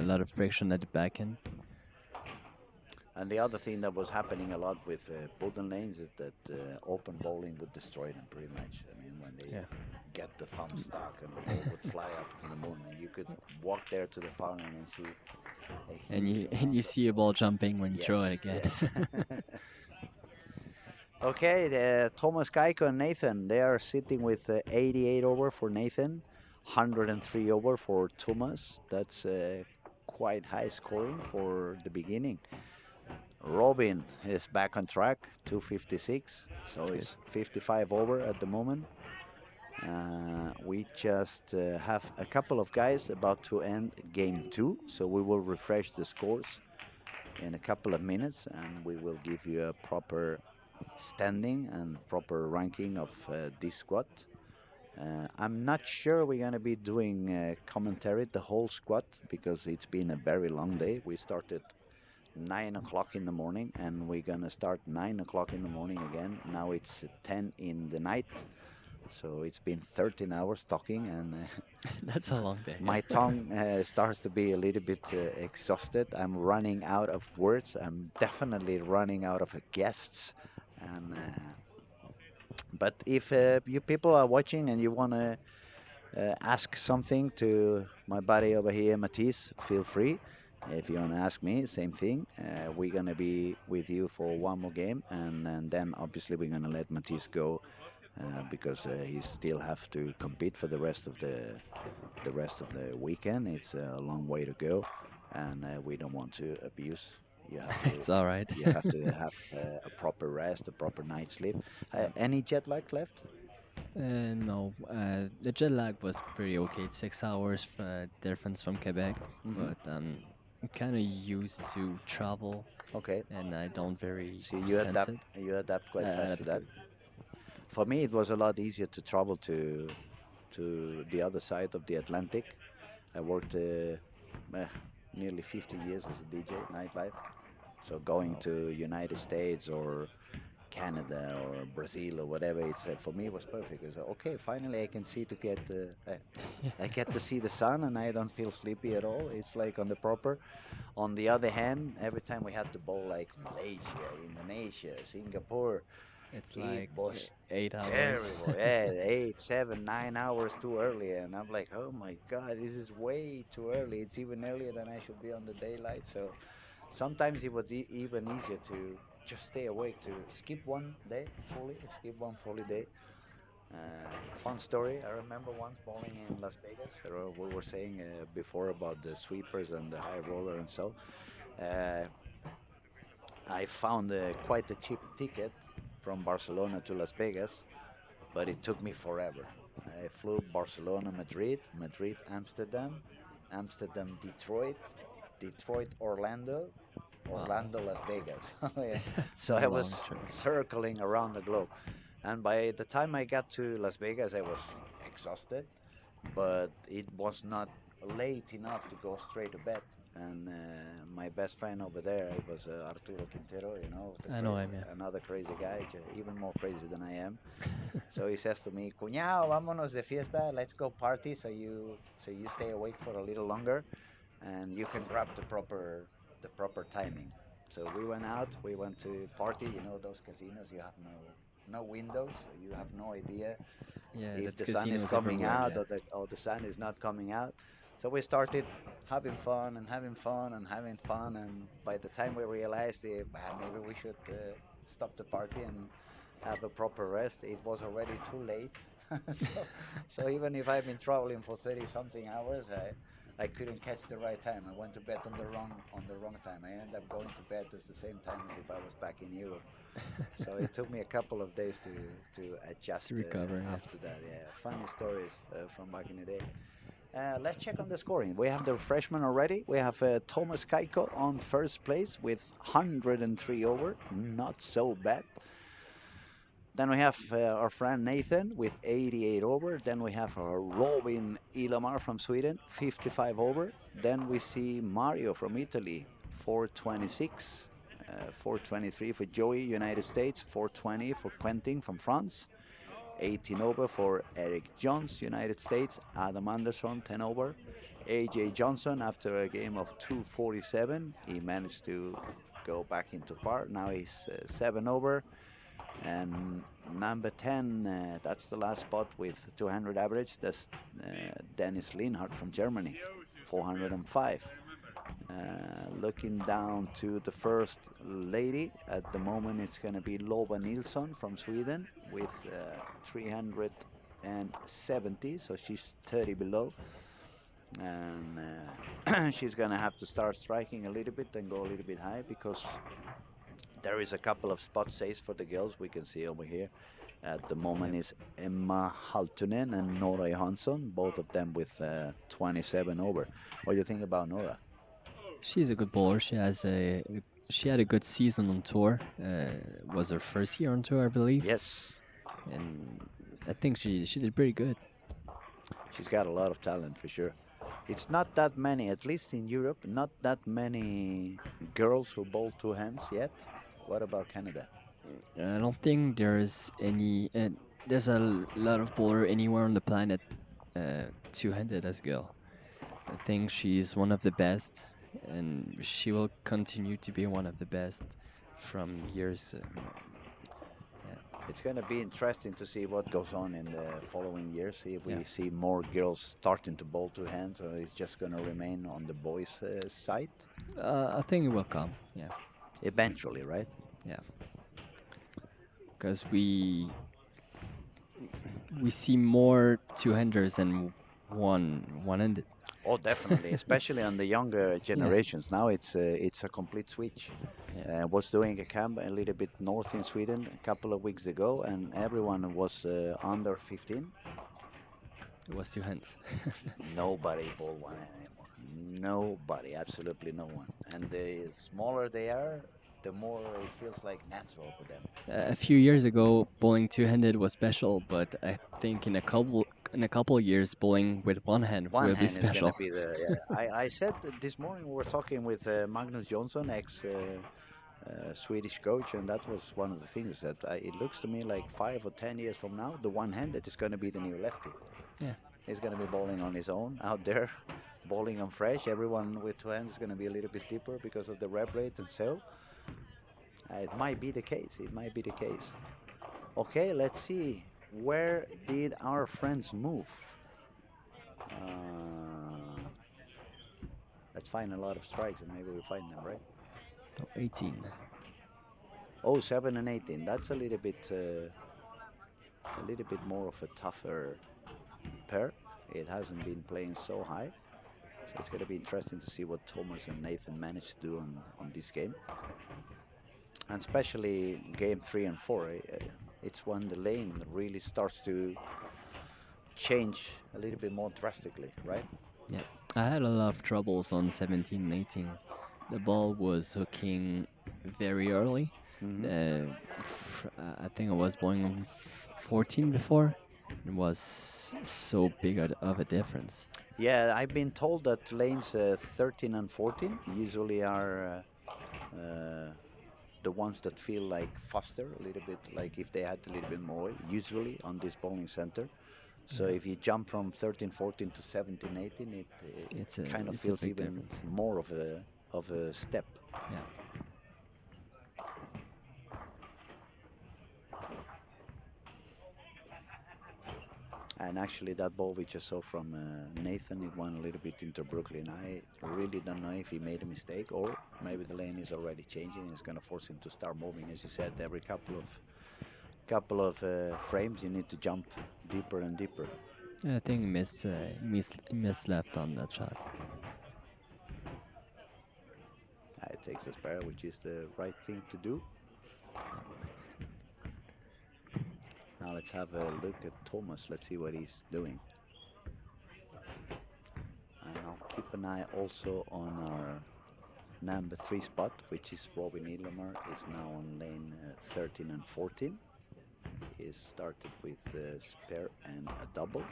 Speaker 4: lot of friction at the back end.
Speaker 3: and the other thing that was happening a lot with button lanes is that open bowling would destroy them pretty much. I mean, when they
Speaker 4: Yeah.
Speaker 3: get the thumb stuck and the ball would fly up to the moon, and you could walk there to the foul lane and see a
Speaker 4: And
Speaker 3: huge
Speaker 4: and
Speaker 3: amount
Speaker 4: you
Speaker 3: of
Speaker 4: see a ball jumping when you throw it
Speaker 3: yes,
Speaker 4: again.
Speaker 3: yes. Okay, Thomas Kaiko and Nathan, they are sitting with 88 over for Nathan, 103 over for Thomas. That's quite high scoring for the beginning. Robin is back on track, 256, so
Speaker 4: That's good.
Speaker 3: it's 55 over at the moment. We just have a couple of guys about to end game two, so we will refresh the scores in a couple of minutes and we will give you a proper standing and proper ranking of this squad. I'm not sure we're going to be doing commentary the whole squad because it's been a very long day. We started 9 o'clock in the morning and we're going to start 9 o'clock in the morning again. Now it's 10 in the night. So it's been 13 hours talking and
Speaker 4: That's a long day.
Speaker 3: my
Speaker 4: Yeah.
Speaker 3: tongue starts to be a little bit exhausted. I'm running out of words. I'm definitely running out of guests. And but if you people are watching and you want to ask something to my buddy over here, Matisse, feel free. If you want to ask me, same thing. We're gonna be with you for one more game, and then obviously we're gonna let Matisse go because he still have to compete for the rest of the weekend. It's a long way to go, and we don't want to abuse. You have to
Speaker 4: It's all right.
Speaker 3: you have to have a proper rest, a proper night's sleep.
Speaker 4: Yep.
Speaker 3: Any jet lag left?
Speaker 4: No, the jet lag was pretty okay. 6 hours difference from Quebec,
Speaker 3: Hmm.
Speaker 4: but I'm kind of used to travel,
Speaker 3: Okay,
Speaker 4: and I don't very
Speaker 3: so
Speaker 4: sense it.
Speaker 3: you adapt quite fast to
Speaker 4: Adapt
Speaker 3: that.
Speaker 4: good.
Speaker 3: For me, it was a lot easier to travel to the other side of the Atlantic. I worked eh, nearly 15 years as a DJ nightlife. So going
Speaker 4: Wow.
Speaker 3: to United States or Canada or Brazil or whatever, it's for me it was perfect. It's okay, finally I can see to get I get to see the sun and I don't feel sleepy at all. It's like on the proper. On the other hand, every time we had to bowl like Malaysia, Indonesia, Singapore,
Speaker 4: It's
Speaker 3: it
Speaker 4: like
Speaker 3: was
Speaker 4: 8 hours.
Speaker 3: terrible. Yeah, 8, 7, 9 hours too early, and I'm like, oh my God, this is way too early. It's even earlier than I should be on the daylight. So sometimes it was even easier to just stay awake to skip one day fully, skip one fully day. Fun story. I remember once bowling in Las Vegas. We were saying before about the sweepers and the high roller and so. Uh, I found quite a cheap ticket from Barcelona to Las Vegas, but it took me forever. I flew Barcelona, Madrid, Madrid, Amsterdam, Amsterdam, Detroit, Detroit, Orlando,
Speaker 4: Wow,
Speaker 3: Orlando, Las Vegas. Yeah.
Speaker 4: that's
Speaker 3: So
Speaker 4: a
Speaker 3: I
Speaker 4: long
Speaker 3: was
Speaker 4: trip.
Speaker 3: circling around the globe. And by the time I got to Las Vegas, I was exhausted, but it was not late enough to go straight to bed. And my best friend over there, it was Arturo Quintero, you know,
Speaker 4: I know him,
Speaker 3: another crazy guy, even more crazy than I am. So he says to me, "Cuñado, vámonos de fiesta. Let's go party. So you stay awake for a little longer, and you can grab the proper timing." So we went out. We went to party. You know those casinos. You have no windows. So you have no idea
Speaker 4: yeah.
Speaker 3: if
Speaker 4: That's
Speaker 3: the sun is
Speaker 4: casinos
Speaker 3: coming
Speaker 4: everywhere.
Speaker 3: out
Speaker 4: Yeah.
Speaker 3: or the sun is not coming out. So we started having fun and having fun and having fun. And by the time we realized, maybe we should stop the party and have a proper rest. It was already too late. so, so even if I've been traveling for 30 something hours, I couldn't catch the right time. I went to bed on the wrong time. I ended up going to bed at the same time as if I was back in Europe. So it took me a couple of days to adjust
Speaker 4: To recover, yeah.
Speaker 3: after that. Yeah, funny stories from back in the day. Let's check on the scoring. We have the freshman already. We have Thomas Kaiko on first place with 103 over. Not so bad. Then we have our friend Nathan with 88 over. Then we have our Robin Ilamar from Sweden, 55 over. Then we see Mario from Italy, 426. 423 for Joey, United States, 420 for Quentin from France, 18 over for Eric Jones, United States, Adam Anderson, 10 over. AJ Johnson, after a game of 247, he managed to go back into par. Now he's 7 over. And number 10, that's the last spot with 200 average. That's Dennis Linhardt from Germany, 405. Looking down to the first lady, at the moment it's going to be Lova Nilsson from Sweden with 370, so she's 30 below. And she's going to have to start striking a little bit and go a little bit high because there is a couple of spot saves for the girls we can see over here. At the moment is Emma Haltunen and Nora Johansson, both of them with 27 over. What do you think about Nora?
Speaker 4: She's a good bowler. She had a good season on tour. Was her first year on tour, I believe.
Speaker 3: Yes,
Speaker 4: And I think she did pretty good.
Speaker 3: she's got a lot of talent for sure. It's not that many, at least in Europe, not that many girls who bowl two hands yet. What about Canada?
Speaker 4: I don't think there's any. There's a lot of bowler anywhere on the planet two-handed as girl. I think she's one of the best, and she will continue to be one of the best from years.
Speaker 3: It's going to be interesting to see what goes on in the following years. See if we
Speaker 4: Yeah.
Speaker 3: see more girls starting to bowl two hands, or it's just going to remain on the boys' side
Speaker 4: I think it will come. Yeah,
Speaker 3: eventually, right?
Speaker 4: yeah. Because we see more two-handers than one-handed.
Speaker 3: Oh, definitely, especially on the younger generations. Now it's a complete switch.
Speaker 4: Yeah.
Speaker 3: Was doing a camp a little bit north in Sweden a couple of weeks ago, and everyone was under 15.
Speaker 4: It was two hands.
Speaker 3: Nobody bowled one hand anymore. Nobody, absolutely no one. And the smaller they are, the more it feels like natural for them.
Speaker 4: A few years ago, bowling two-handed was special, but I think in a couple years, bowling with one hand
Speaker 3: One
Speaker 4: will be
Speaker 3: hand is going to
Speaker 4: special.
Speaker 3: be the. Yeah. I said that this morning we were talking with Magnus Johnson, ex Swedish coach, and that was one of the things that it looks to me like 5 or 10 years from now, the one-handed is going to be the new lefty.
Speaker 4: Yeah.
Speaker 3: He's going to be bowling on his own out there, bowling on fresh. Everyone with two hands is going to be a little bit deeper because of the rep rate and so. It might be the case. It might be the case. Okay, let's see. Where did our friends move? Uh, let's find a lot of strikes and maybe we'll find them, right?
Speaker 4: Oh, 18.
Speaker 3: Oh, 7 and 18. That's a little bit more of a tougher pair. It hasn't been playing so high. So it's going to be interesting to see what Thomas and Nathan managed to do on this game. And especially game 3 and 4. It's when the lane really starts to change a little bit more drastically, right?
Speaker 4: Yeah. I had a lot of troubles on 17 and 18. The ball was hooking very early.
Speaker 3: Hmm.
Speaker 4: I think I was bowling on 14 before. It was so big of a difference.
Speaker 3: Yeah, I've been told that lanes 13 and 14 usually are the ones that feel like faster, a little bit like if they had a little bit more oil, usually on this bowling center. So
Speaker 4: Yeah.
Speaker 3: if you jump from 13, 14 to 17, 18, it kind of
Speaker 4: It's a
Speaker 3: feels
Speaker 4: big
Speaker 3: even
Speaker 4: difference.
Speaker 3: more of a step.
Speaker 4: Yeah.
Speaker 3: And actually, that ball we just saw from Nathan, it went a little bit into Brooklyn. I really don't know if he made a mistake or maybe the lane is already changing and it's going to force him to start moving. As you said, every couple of couple of frames, you need to jump deeper and deeper.
Speaker 4: I think missed left on that shot.
Speaker 3: It takes a spare, which is the right thing to do. Now let's have a look at Thomas. Let's see what he's doing. And I'll keep an eye also on our number 3 spot, which is Robin Ilomar, is now on lane 13 and 14. He started with a spare and a double.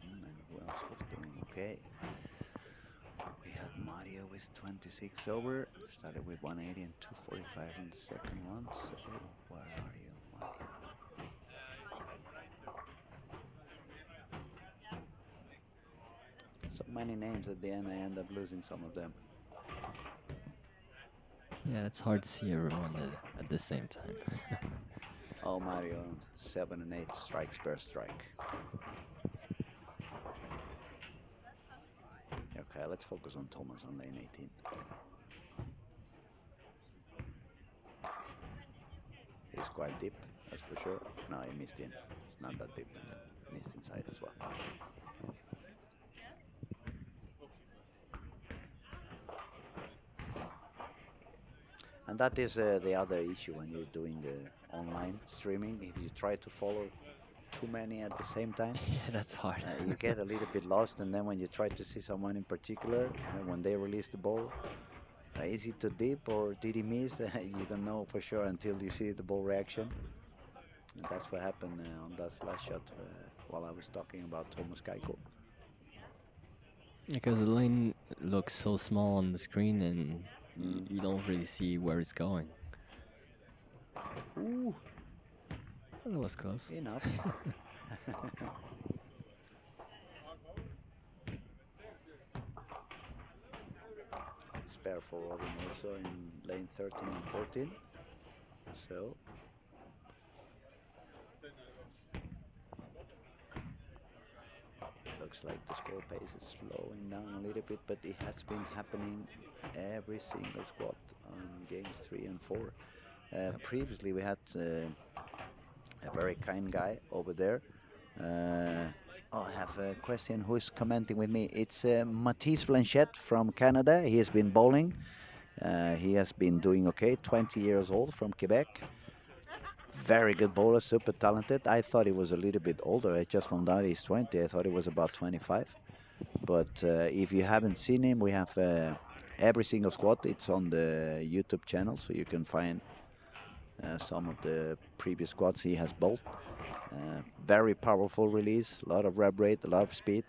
Speaker 3: And who else was doing okay? We had Mario with 26 over, started with 180 and 245 in the second one. So where are you, Mario? So many names at the end, I end up losing some of them.
Speaker 4: Yeah, it's hard to see everyone at the same time.
Speaker 3: Oh, Mario, 7 and 8 strikes per strike. Okay, let's focus on Thomas on lane 18. He's quite deep, that's for sure. No, he missed in. It's not that deep then. Missed inside as well. And that is the other issue when you're doing the online streaming. If you try to follow too many at the same time,
Speaker 4: Yeah, that's hard.
Speaker 3: you get a little bit lost. And then when you try to see someone in particular, when they release the ball, is it too deep or did he miss? You don't know for sure until you see the ball reaction. And that's what happened on that last shot while I was talking about Thomas Kaiko.
Speaker 4: Because the lane looks so small on the screen and
Speaker 3: Mm.
Speaker 4: you don't really see where it's going.
Speaker 3: Ooh,
Speaker 4: That was close.
Speaker 3: enough. Spare for Robin also in lane 13 and 14. So looks like the score pace is slowing down a little bit, but it has been happening every single squad on games 3 and 4. Previously we had a very kind guy over there. I have a question. Who is commenting with me? It's Matisse Blanchette from Canada. He has been bowling. He has been doing okay. 20 years old from Quebec. Very good bowler, super talented. I thought he was a little bit older. I just found out he's 20. I thought he was about 25. But if you haven't seen him, we have every single squad. It's on the YouTube channel, so you can find some of the previous squads he has bowled. Very powerful release, a lot of rev rate, a lot of speed,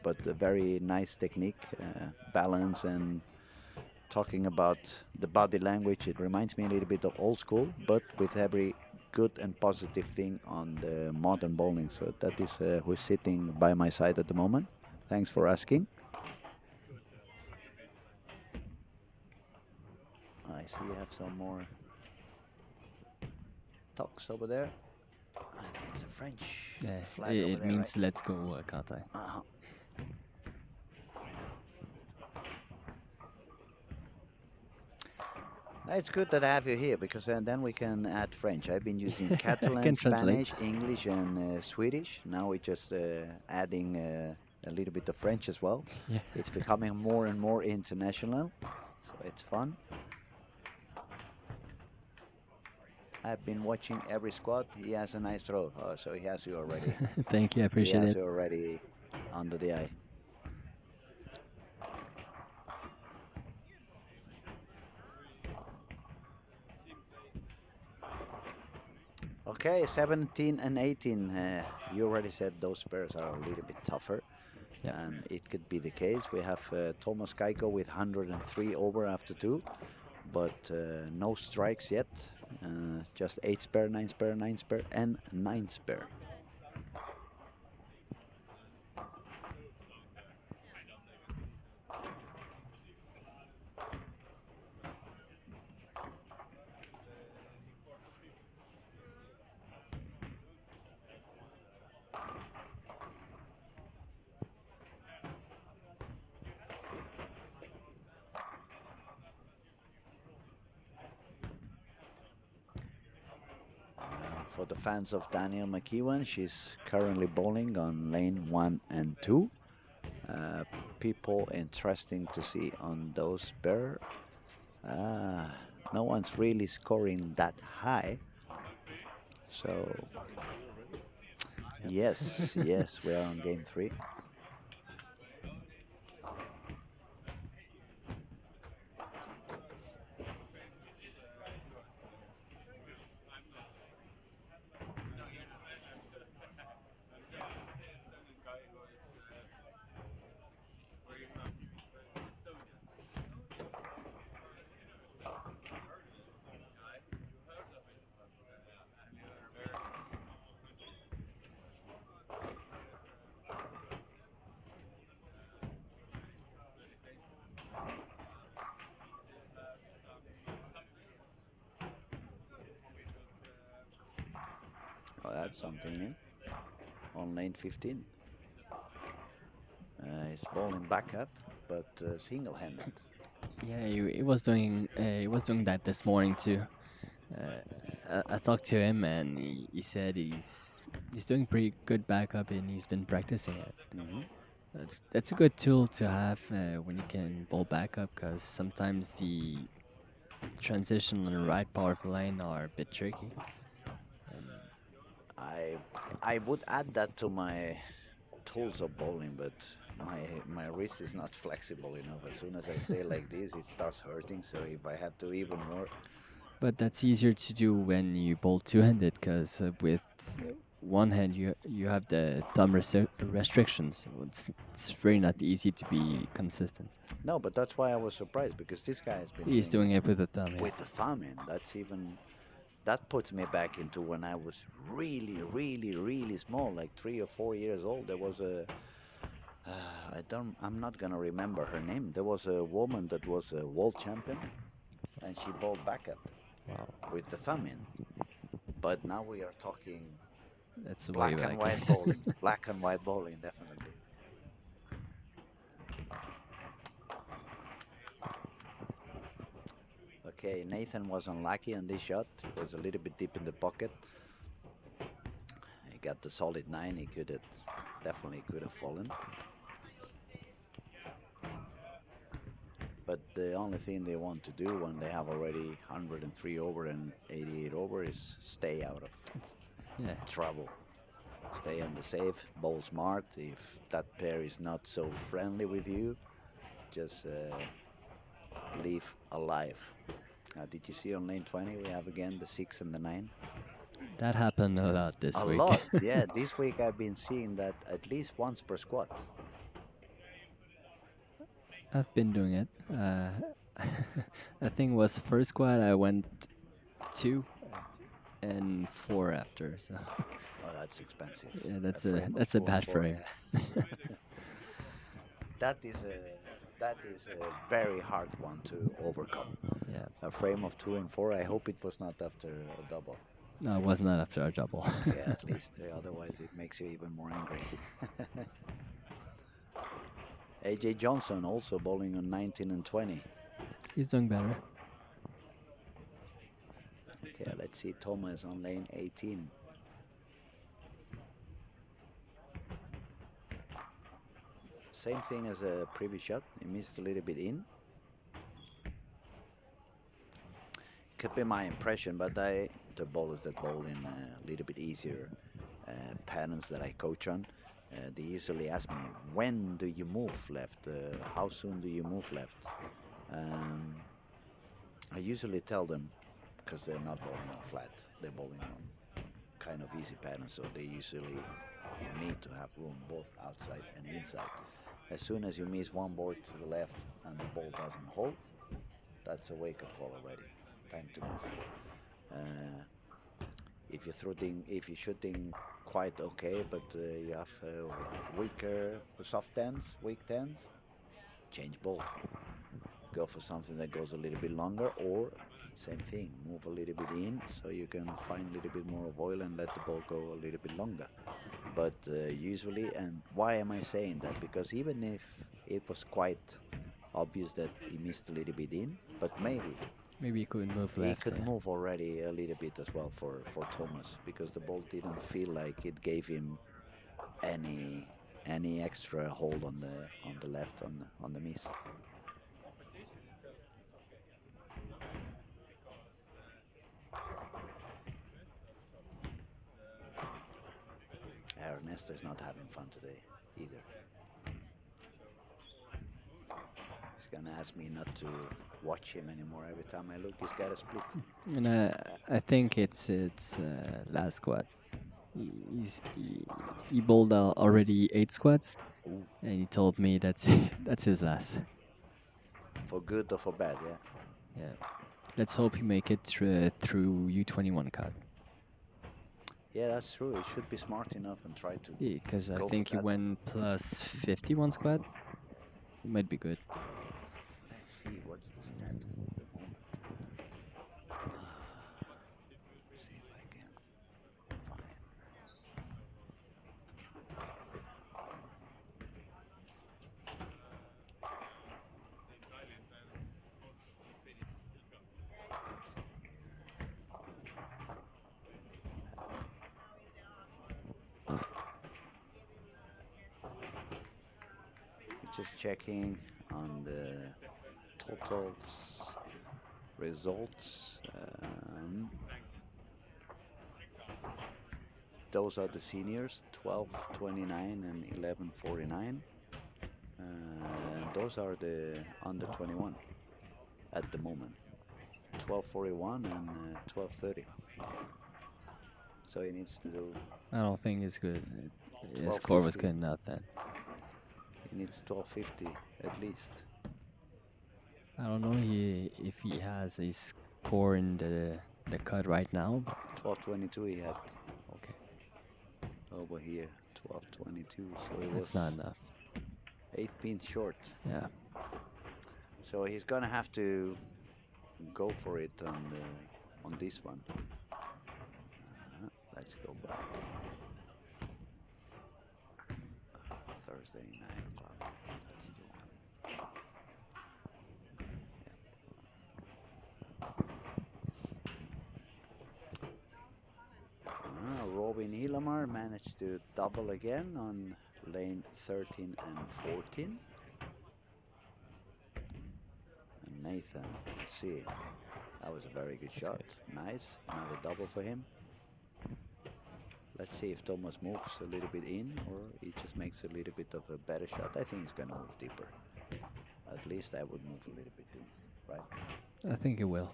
Speaker 3: but a very nice technique, balance, and talking about the body language. It reminds me a little bit of old school, but with every good and positive thing on the modern bowling. So that is who's sitting by my side at the moment. Thanks for asking. I see you have some more talks over there. I think it's a French
Speaker 4: Yeah,
Speaker 3: flag over
Speaker 4: it
Speaker 3: there,
Speaker 4: means
Speaker 3: right?
Speaker 4: let's go, Katai.
Speaker 3: Uh-huh. It's good that I have you here because then we can add French. I've been using
Speaker 4: I
Speaker 3: Catalan,
Speaker 4: can translate.
Speaker 3: Spanish, English, and Swedish. Now we're just adding a little bit of French as well.
Speaker 4: Yeah.
Speaker 3: It's becoming more and more international, so it's fun. I've been watching every squad. He has a nice throw, so he has you already.
Speaker 4: Thank you, I
Speaker 3: He
Speaker 4: appreciate
Speaker 3: has
Speaker 4: it.
Speaker 3: you already under the eye. Okay, 17 and 18. You already said those pairs are a little bit tougher.
Speaker 4: Yep.
Speaker 3: And it could be the case. We have Thomas Kaiko with 103 over after 2, but no strikes yet. Just 8 spare, 9 spare, 9 spare, and 9 spare. For the fans of Daniel McEwen, she's currently bowling on lane 1 and 2. Uh, People interesting to see on those pair. Uh, no one's really scoring that high. So, yes, yes, we are on game 3. Oh, that's something new. On lane 15. He's bowling back up, but single-handed.
Speaker 4: Yeah, he was doing that this morning too. I talked to him and he said he's doing pretty good backup and he's been practicing it.
Speaker 3: Hmm.
Speaker 4: That's a good tool to have when you can bowl backup because sometimes the transition on the right part of the lane are a bit tricky. And
Speaker 3: I I would add that to my tools of bowling, but my wrist is not flexible enough. As soon as I stay like this, it starts hurting. So if I have to even more,
Speaker 4: but that's easier to do when you bowl two-handed because with one hand you have the thumb restrictions. So it's really not easy to be consistent.
Speaker 3: no, but that's why I was surprised because this guy has been
Speaker 4: He's
Speaker 3: doing
Speaker 4: doing it with the thumb,
Speaker 3: with the thumb in. That's even that puts me back into when I was really, really, really small, like 3 or 4 years old. There was a I'm not gonna remember her name. There was a woman that was a world champion, and she bowled backup
Speaker 4: Wow,
Speaker 3: with the thumb in. But now we are talking
Speaker 4: that's way
Speaker 3: black and
Speaker 4: back.
Speaker 3: white bowling. Black and white bowling, definitely. Okay, Nathan was unlucky on this shot. He was a little bit deep in the pocket. He got the solid 9. He could have definitely could have fallen. But the only thing they want to do when they have already 103 over and 88 over is stay out of
Speaker 4: It's, yeah,
Speaker 3: trouble. Stay on the safe, bowl smart. If that pair is not so friendly with you, just leave alive. Did you see on lane 20 we have again the 6 and the 9?
Speaker 4: that happened a lot
Speaker 3: A
Speaker 4: this week.
Speaker 3: lot, yeah. This week I've been seeing that at least once per squad.
Speaker 4: I've been doing it. I think it was first squad I went 2 and 4 after. So
Speaker 3: Oh, that's expensive.
Speaker 4: yeah,
Speaker 3: A frame of
Speaker 4: that's a
Speaker 3: two and
Speaker 4: bad
Speaker 3: four,
Speaker 4: frame.
Speaker 3: yeah. That is a very hard one to overcome.
Speaker 4: Yeah,
Speaker 3: A frame of 2 and 4. I hope it was not after a double.
Speaker 4: no, it was not after our double.
Speaker 3: Yeah, at least. Otherwise, it makes you even more angry. AJ Johnson also bowling on 19 and 20.
Speaker 4: He's doing better.
Speaker 3: Okay, let's see Thomas on lane 18. Same thing as a previous shot. He missed a little bit in. Could be my impression, but the bowlers that bowl in a little bit easier patterns that I coach on, they usually ask me, when do you move left? How soon do you move left? Um, I usually tell them, because they're not bowling on flat, they're bowling on kind of easy patterns, so they usually need to have room both outside and inside. As soon as you miss one board to the left and the ball doesn't hold, that's a wake-up call already. Time to move. Uh, if you're shooting quite okay, but you have weaker, soft tens, weak tens, change ball. Go for something that goes a little bit longer, or same thing, move a little bit in so you can find a little bit more of oil and let the ball go a little bit longer. But usually, and why am I saying that? Because even if it was quite obvious that he missed a little bit in, but maybe
Speaker 4: Maybe he could move
Speaker 3: He
Speaker 4: left.
Speaker 3: could move already a little bit as well for Thomas because the ball didn't feel like it gave him any extra hold on the left on the miss. Ernesto is not having fun today either. He's gonna ask me not to watch him anymore. Every time I look, he's got a split.
Speaker 4: And I think it's last squat. He bowled already 8 squats,
Speaker 3: Ooh,
Speaker 4: and he told me that's that's his last.
Speaker 3: for good or for bad, yeah.
Speaker 4: Yeah. Let's hope he make it through U21 cut.
Speaker 3: Yeah, that's true. He should be smart enough and try to
Speaker 4: Because I
Speaker 3: go for
Speaker 4: think he
Speaker 3: that.
Speaker 4: went plus 51 squat. It might be good.
Speaker 3: Let's see what's the status at the moment. See if I can find. Just checking on the totals, results. Those are the seniors, 12:29 and 11:49. Those are the under 21 at the moment, 12:41 and 12:30. So he needs to do
Speaker 4: I don't think it's good. His score was
Speaker 3: 12:50.
Speaker 4: good enough then.
Speaker 3: He needs 12:50 at least.
Speaker 4: I don't know if he has a score in the cut right now.
Speaker 3: 12:22 he had
Speaker 4: Okay,
Speaker 3: over here, 12:22. So it
Speaker 4: that's
Speaker 3: was
Speaker 4: not enough.
Speaker 3: 8 pins short.
Speaker 4: Yeah.
Speaker 3: So he's gonna have to go for it on this one. Let's go back. Thursday 9 o'clock. That's the one. Robin Hillamar managed to double again on lane 13 and 14. And Nathan, let's see. That was a very good
Speaker 4: That's
Speaker 3: shot.
Speaker 4: good.
Speaker 3: Nice. Another double for him. Let's see if Thomas moves a little bit in or he just makes a little bit of a better shot. I think he's going to move deeper. At least I would move a little bit in, right?
Speaker 4: I think it will.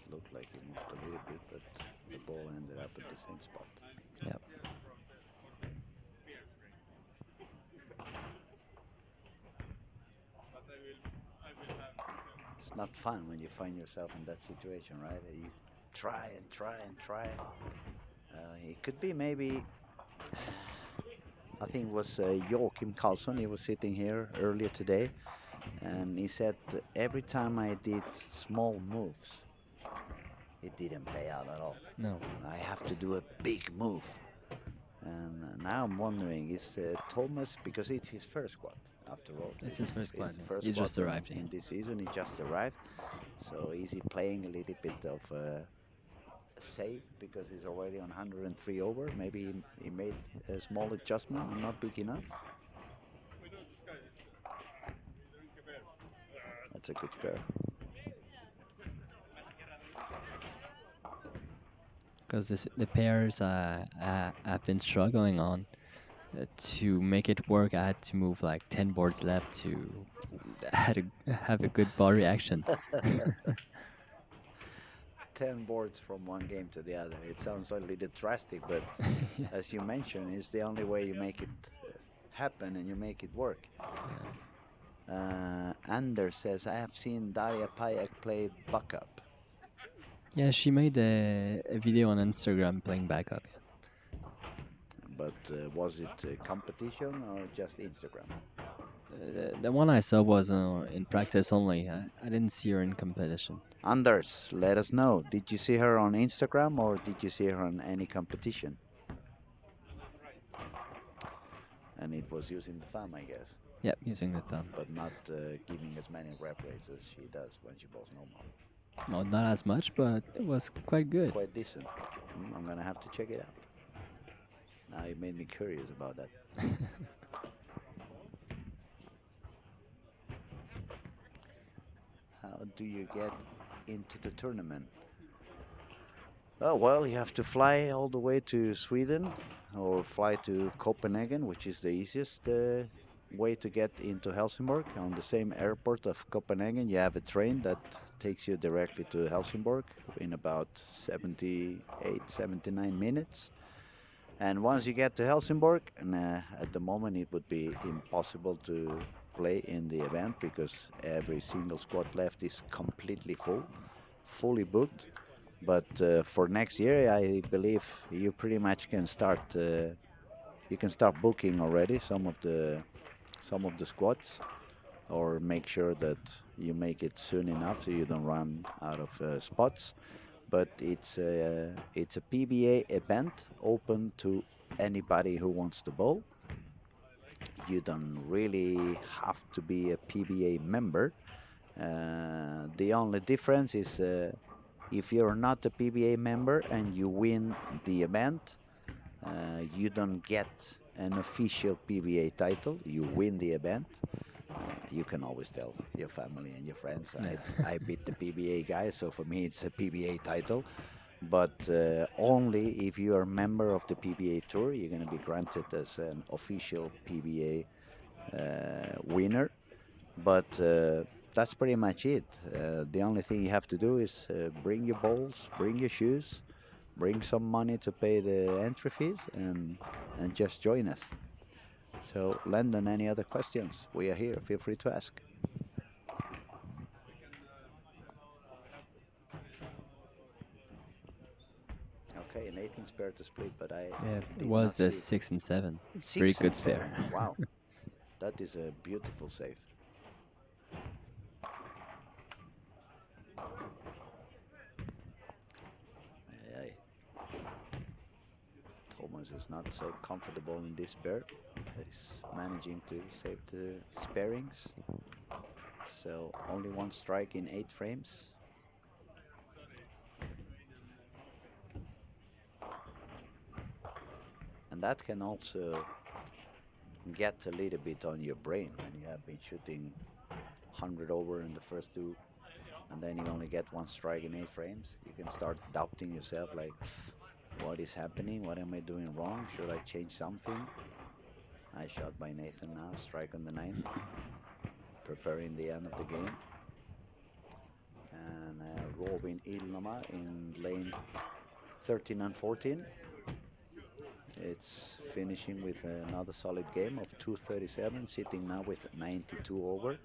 Speaker 3: It looked like he moved a little bit, but the ball ended up at the same spot.
Speaker 4: Yep.
Speaker 3: It's not fun when you find yourself in that situation, right? You try and try and try. It could be maybe, I think it was Joachim Karlsson. He was sitting here earlier today, and he said every time I did small moves, it didn't pay out at all.
Speaker 4: No.
Speaker 3: I have to do a big move. And now I'm wondering, is Thomas, because it's his first squad, after all.
Speaker 4: It's his first squad.
Speaker 3: It's the first
Speaker 4: He
Speaker 3: squad
Speaker 4: just arrived.
Speaker 3: in this season. He just arrived. So is he playing a little bit of safe because he's already on 103 over? Maybe he made a small adjustment and not big enough. That's a good spare.
Speaker 4: Because the pairs I've been struggling on to make it work. I had to move like 10 boards left to have a good ball reaction.
Speaker 3: 10 boards from one game to the other. It sounds a little drastic, but
Speaker 4: Yeah.
Speaker 3: as you mentioned, it's the only way you make it happen and you make it work.
Speaker 4: Yeah.
Speaker 3: Anders says, I have seen Daria Payak play backup,
Speaker 4: Yeah, she made a video on Instagram playing backup.
Speaker 3: but was it a competition or just Instagram?
Speaker 4: The one I saw was in practice only. I didn't see her in competition.
Speaker 3: Anders, let us know. Did you see her on Instagram or did you see her on any competition? And it was using the thumb, I guess,
Speaker 4: Yep, using the thumb.
Speaker 3: but not giving as many rep rates as she does when she bowls normal.
Speaker 4: No, not as much, but it was quite good.
Speaker 3: Quite decent. I'm gonna have to check it out. Now you made me curious about that. How do you get into the tournament? Oh, well, you have to fly all the way to Sweden or fly to Copenhagen, which is the easiest way to get into Helsingborg. On the same airport of Copenhagen, you have a train that takes you directly to Helsingborg in about 78, 79 minutes. And once you get to Helsingborg, and at the moment it would be impossible to play in the event because every single squad left is completely full, fully booked. But for next year, I believe you pretty much can start. You can start booking already some of the squads, or make sure that you make it soon enough so you don't run out of spots. But it's a PBA event open to anybody who wants to bowl. You don't really have to be a PBA member. The only difference is if you're not a PBA member and you win the event, you don't get an official PBA title. You win the event. You can always tell your family and your friends,
Speaker 4: Yeah.
Speaker 3: I beat the PBA guy, so for me it's a PBA title. But only if you are a member of the PBA tour, you're going to be granted as an official PBA winner. But that's pretty much it. The only thing you have to do is bring your bowls, bring your shoes, bring some money to pay the entry fees, and just join us. So, Landon, any other questions? We are here. Feel free to ask. Okay, Nathan spared the split, but I
Speaker 4: Yeah, it
Speaker 3: did not
Speaker 4: was a
Speaker 3: see
Speaker 4: 6 and 7. Very
Speaker 3: 6 and
Speaker 4: good spare.
Speaker 3: 7. Wow, that is a beautiful save. Aye, Thomas is not so comfortable in this pair. He's managing to save the sparings. So only one strike in 8 frames. And that can also get a little bit on your brain when you have been shooting 100 over in the first two, and then you only get one strike in 8 frames. You can start doubting yourself, like, what is happening? What am I doing wrong? Should I change something? Nice shot by Nathan now, strike on the 9th, preparing the end of the game. And Robin Ilnama in lane 13 and 14. It's finishing with another solid game of 237, sitting now with 92 over.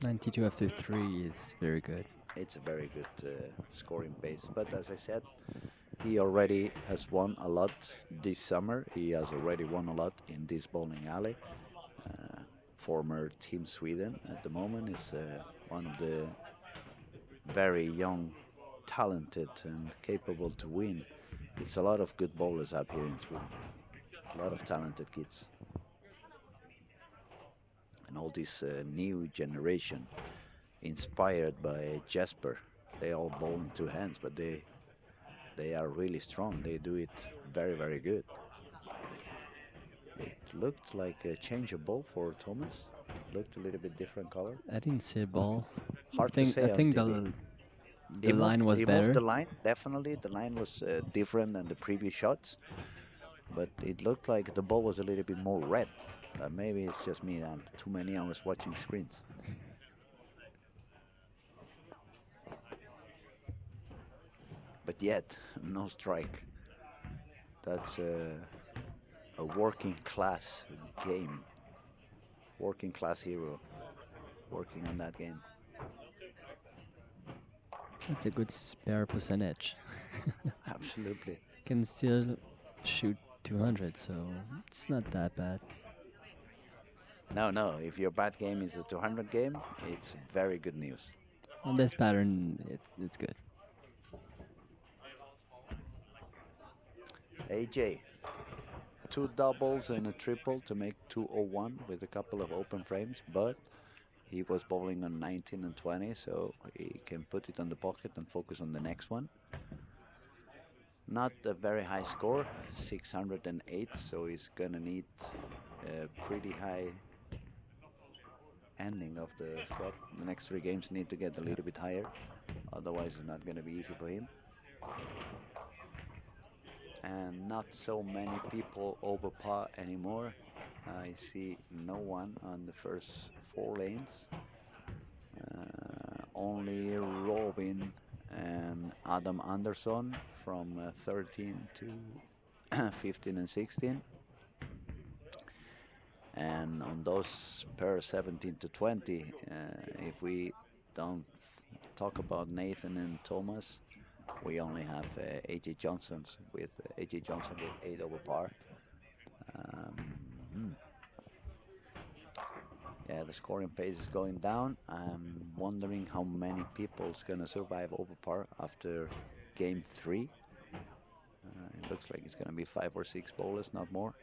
Speaker 4: 92 after 3 is very good.
Speaker 3: It's a very good scoring pace. But as I said, he already has won a lot this summer. He has already won a lot in this bowling alley. Former Team Sweden at the moment is one of the very young, talented, and capable to win. It's a lot of good bowlers up here in Sweden. A lot of talented kids. And all this new generation inspired by Jasper. They all bowl in 2 hands, but they are really strong. They do it very, very good. It looked like a change of ball for Thomas. Looked a little bit different color.
Speaker 4: I didn't see a ball.
Speaker 3: Hard to
Speaker 4: I
Speaker 3: say
Speaker 4: think
Speaker 3: until
Speaker 4: the line was
Speaker 3: he moved
Speaker 4: better.
Speaker 3: the line. Definitely, the line was different than the previous shots. But it looked like the ball was a little bit more red. Maybe it's just me. I'm too many hours watching screens. but yet no strike. That's a working class game, working class hero working on that game.
Speaker 4: It's a good spare percentage.
Speaker 3: Absolutely.
Speaker 4: Can still shoot 200, so it's not that bad.
Speaker 3: No, no. If your bad game is a 200 game, it's very good news.
Speaker 4: On this pattern, it's good.
Speaker 3: AJ, two doubles and a triple to make 201 with a couple of open frames, but he was bowling on 19 and 20, so he can put it on the pocket and focus on the next one. Not a very high score, 608, so he's gonna need a pretty high ending of the squad. The next three games need to get a
Speaker 4: Yeah.
Speaker 3: little bit higher, otherwise it's not gonna be easy for him. And not so many people over par anymore. I see no one on the first four lanes. Only Robin and Adam Anderson from 13 to 15 and 16. And on those pair 17 to 20, if we don't talk about Nathan and Thomas, we only have AJ Johnson with 8 over par. Um, hmm. Yeah, the scoring pace is going down. I'm wondering how many people's gonna survive over par after game three. It looks like it's gonna be 5 or 6 bowlers, not more.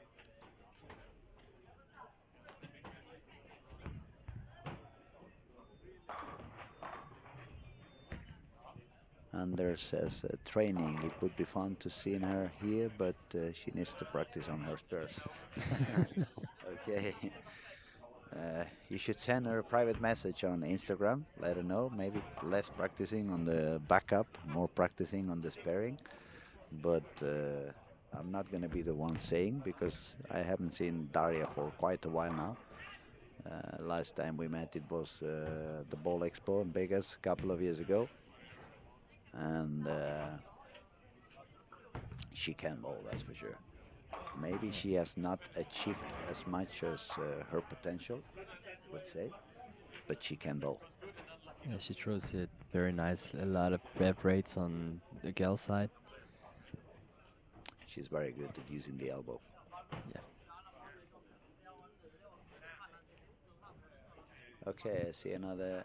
Speaker 3: Anders says training. It would be fun to see her here, but she needs to practice on her spares. Okay. You should send her a private message on Instagram. Let her know. Maybe less practicing on the backup, more practicing on the sparing. But I'm not going to be the one saying because I haven't seen Daria for quite a while now. Last time we met, it was the Ball Expo in Vegas a couple of years ago. And she can bowl, that's for sure. Maybe she has not achieved as much as her potential, would say, but she can bowl.
Speaker 4: Yeah, she throws it very nice. A lot of rev rates on the girl side.
Speaker 3: She's very good at using the elbow.
Speaker 4: Yeah.
Speaker 3: Okay, I see another.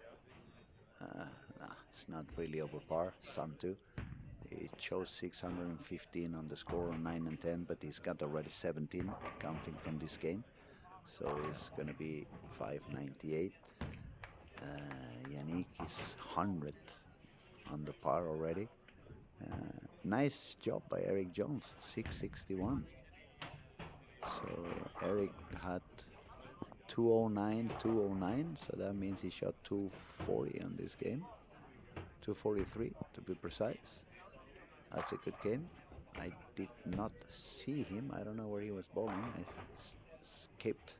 Speaker 3: Nah, it's not really over par. Sun 2. He chose 615 on the score on 9 and 10, but he's got already 17 counting from this game. So it's going to be 598. Yannick is 100 on the par already. Nice job by Eric Jones, 661. So Eric had 209, 209, so that means he shot 240 on this game. 243 to be precise. That's a good game. I did not see him. I don't know where he was bowling. I escaped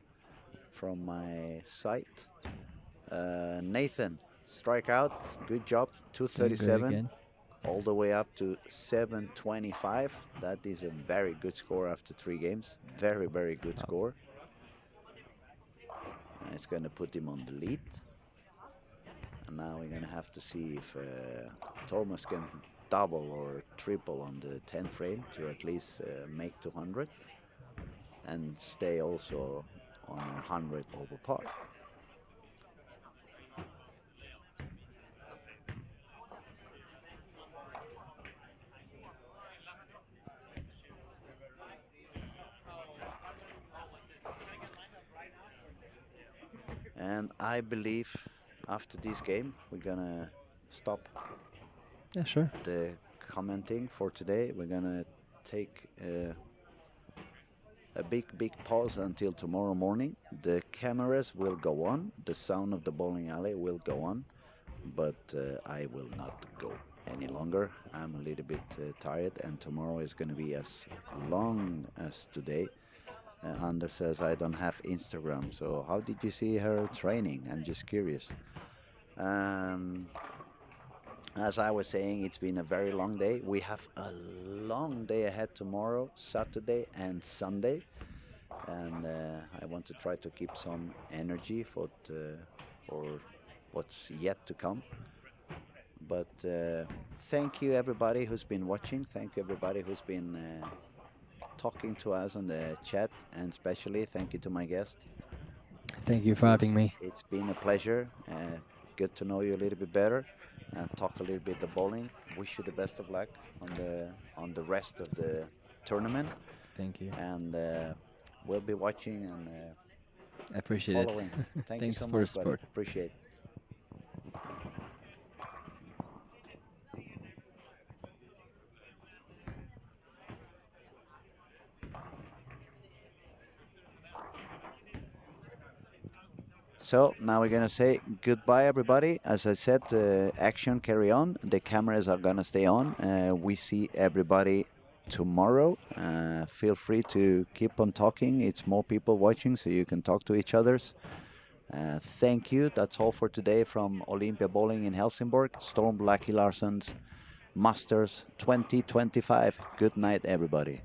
Speaker 3: from my sight. Nathan, strikeout. Good job.
Speaker 4: Doing good
Speaker 3: 237.
Speaker 4: again.
Speaker 3: All the way up to 725. That is a very good score after 3 games. Very, very good
Speaker 4: Wow.
Speaker 3: score. It's going to put him on the lead. And now we're going to have to see if Thomas can double or triple on the 10 frame to at least make 200 and stay also on 100 over par. And I believe after this game, we're gonna stop
Speaker 4: Yeah, sure.
Speaker 3: the commenting for today. We're gonna take a big, big pause until tomorrow morning. The cameras will go on, the sound of the bowling alley will go on, but I will not go any longer. I'm a little bit tired, and tomorrow is going to be as long as today. Anders says, I don't have Instagram, so how did you see her training? I'm just curious. Um, As I was saying, it's been a very long day. We have a long day ahead tomorrow, Saturday and Sunday, and I want to try to keep some energy for what's yet to come. But thank you everybody who's been watching. Thank you everybody who's been talking to us on the chat, and especially thank you to my guest.
Speaker 4: Thank you for having me.
Speaker 3: It's been a pleasure. Good to know you a little bit better and talk a little bit of bowling. Wish you the best of luck on the rest of the tournament,
Speaker 4: Thank you.
Speaker 3: and we'll be watching and
Speaker 4: I appreciate it.
Speaker 3: following. Thank you
Speaker 4: Thanks
Speaker 3: so
Speaker 4: for the
Speaker 3: much, buddy.
Speaker 4: support.
Speaker 3: Appreciate. So now we're gonna say goodbye, everybody. As I said, action carry on. The cameras are gonna stay on. We see everybody tomorrow. Feel free to keep on talking. It's more people watching, so you can talk to each others. Thank you. That's all for today from Olympia Bowling in Helsingborg. Storm Lucky Larsens Masters 2025. Good night, everybody.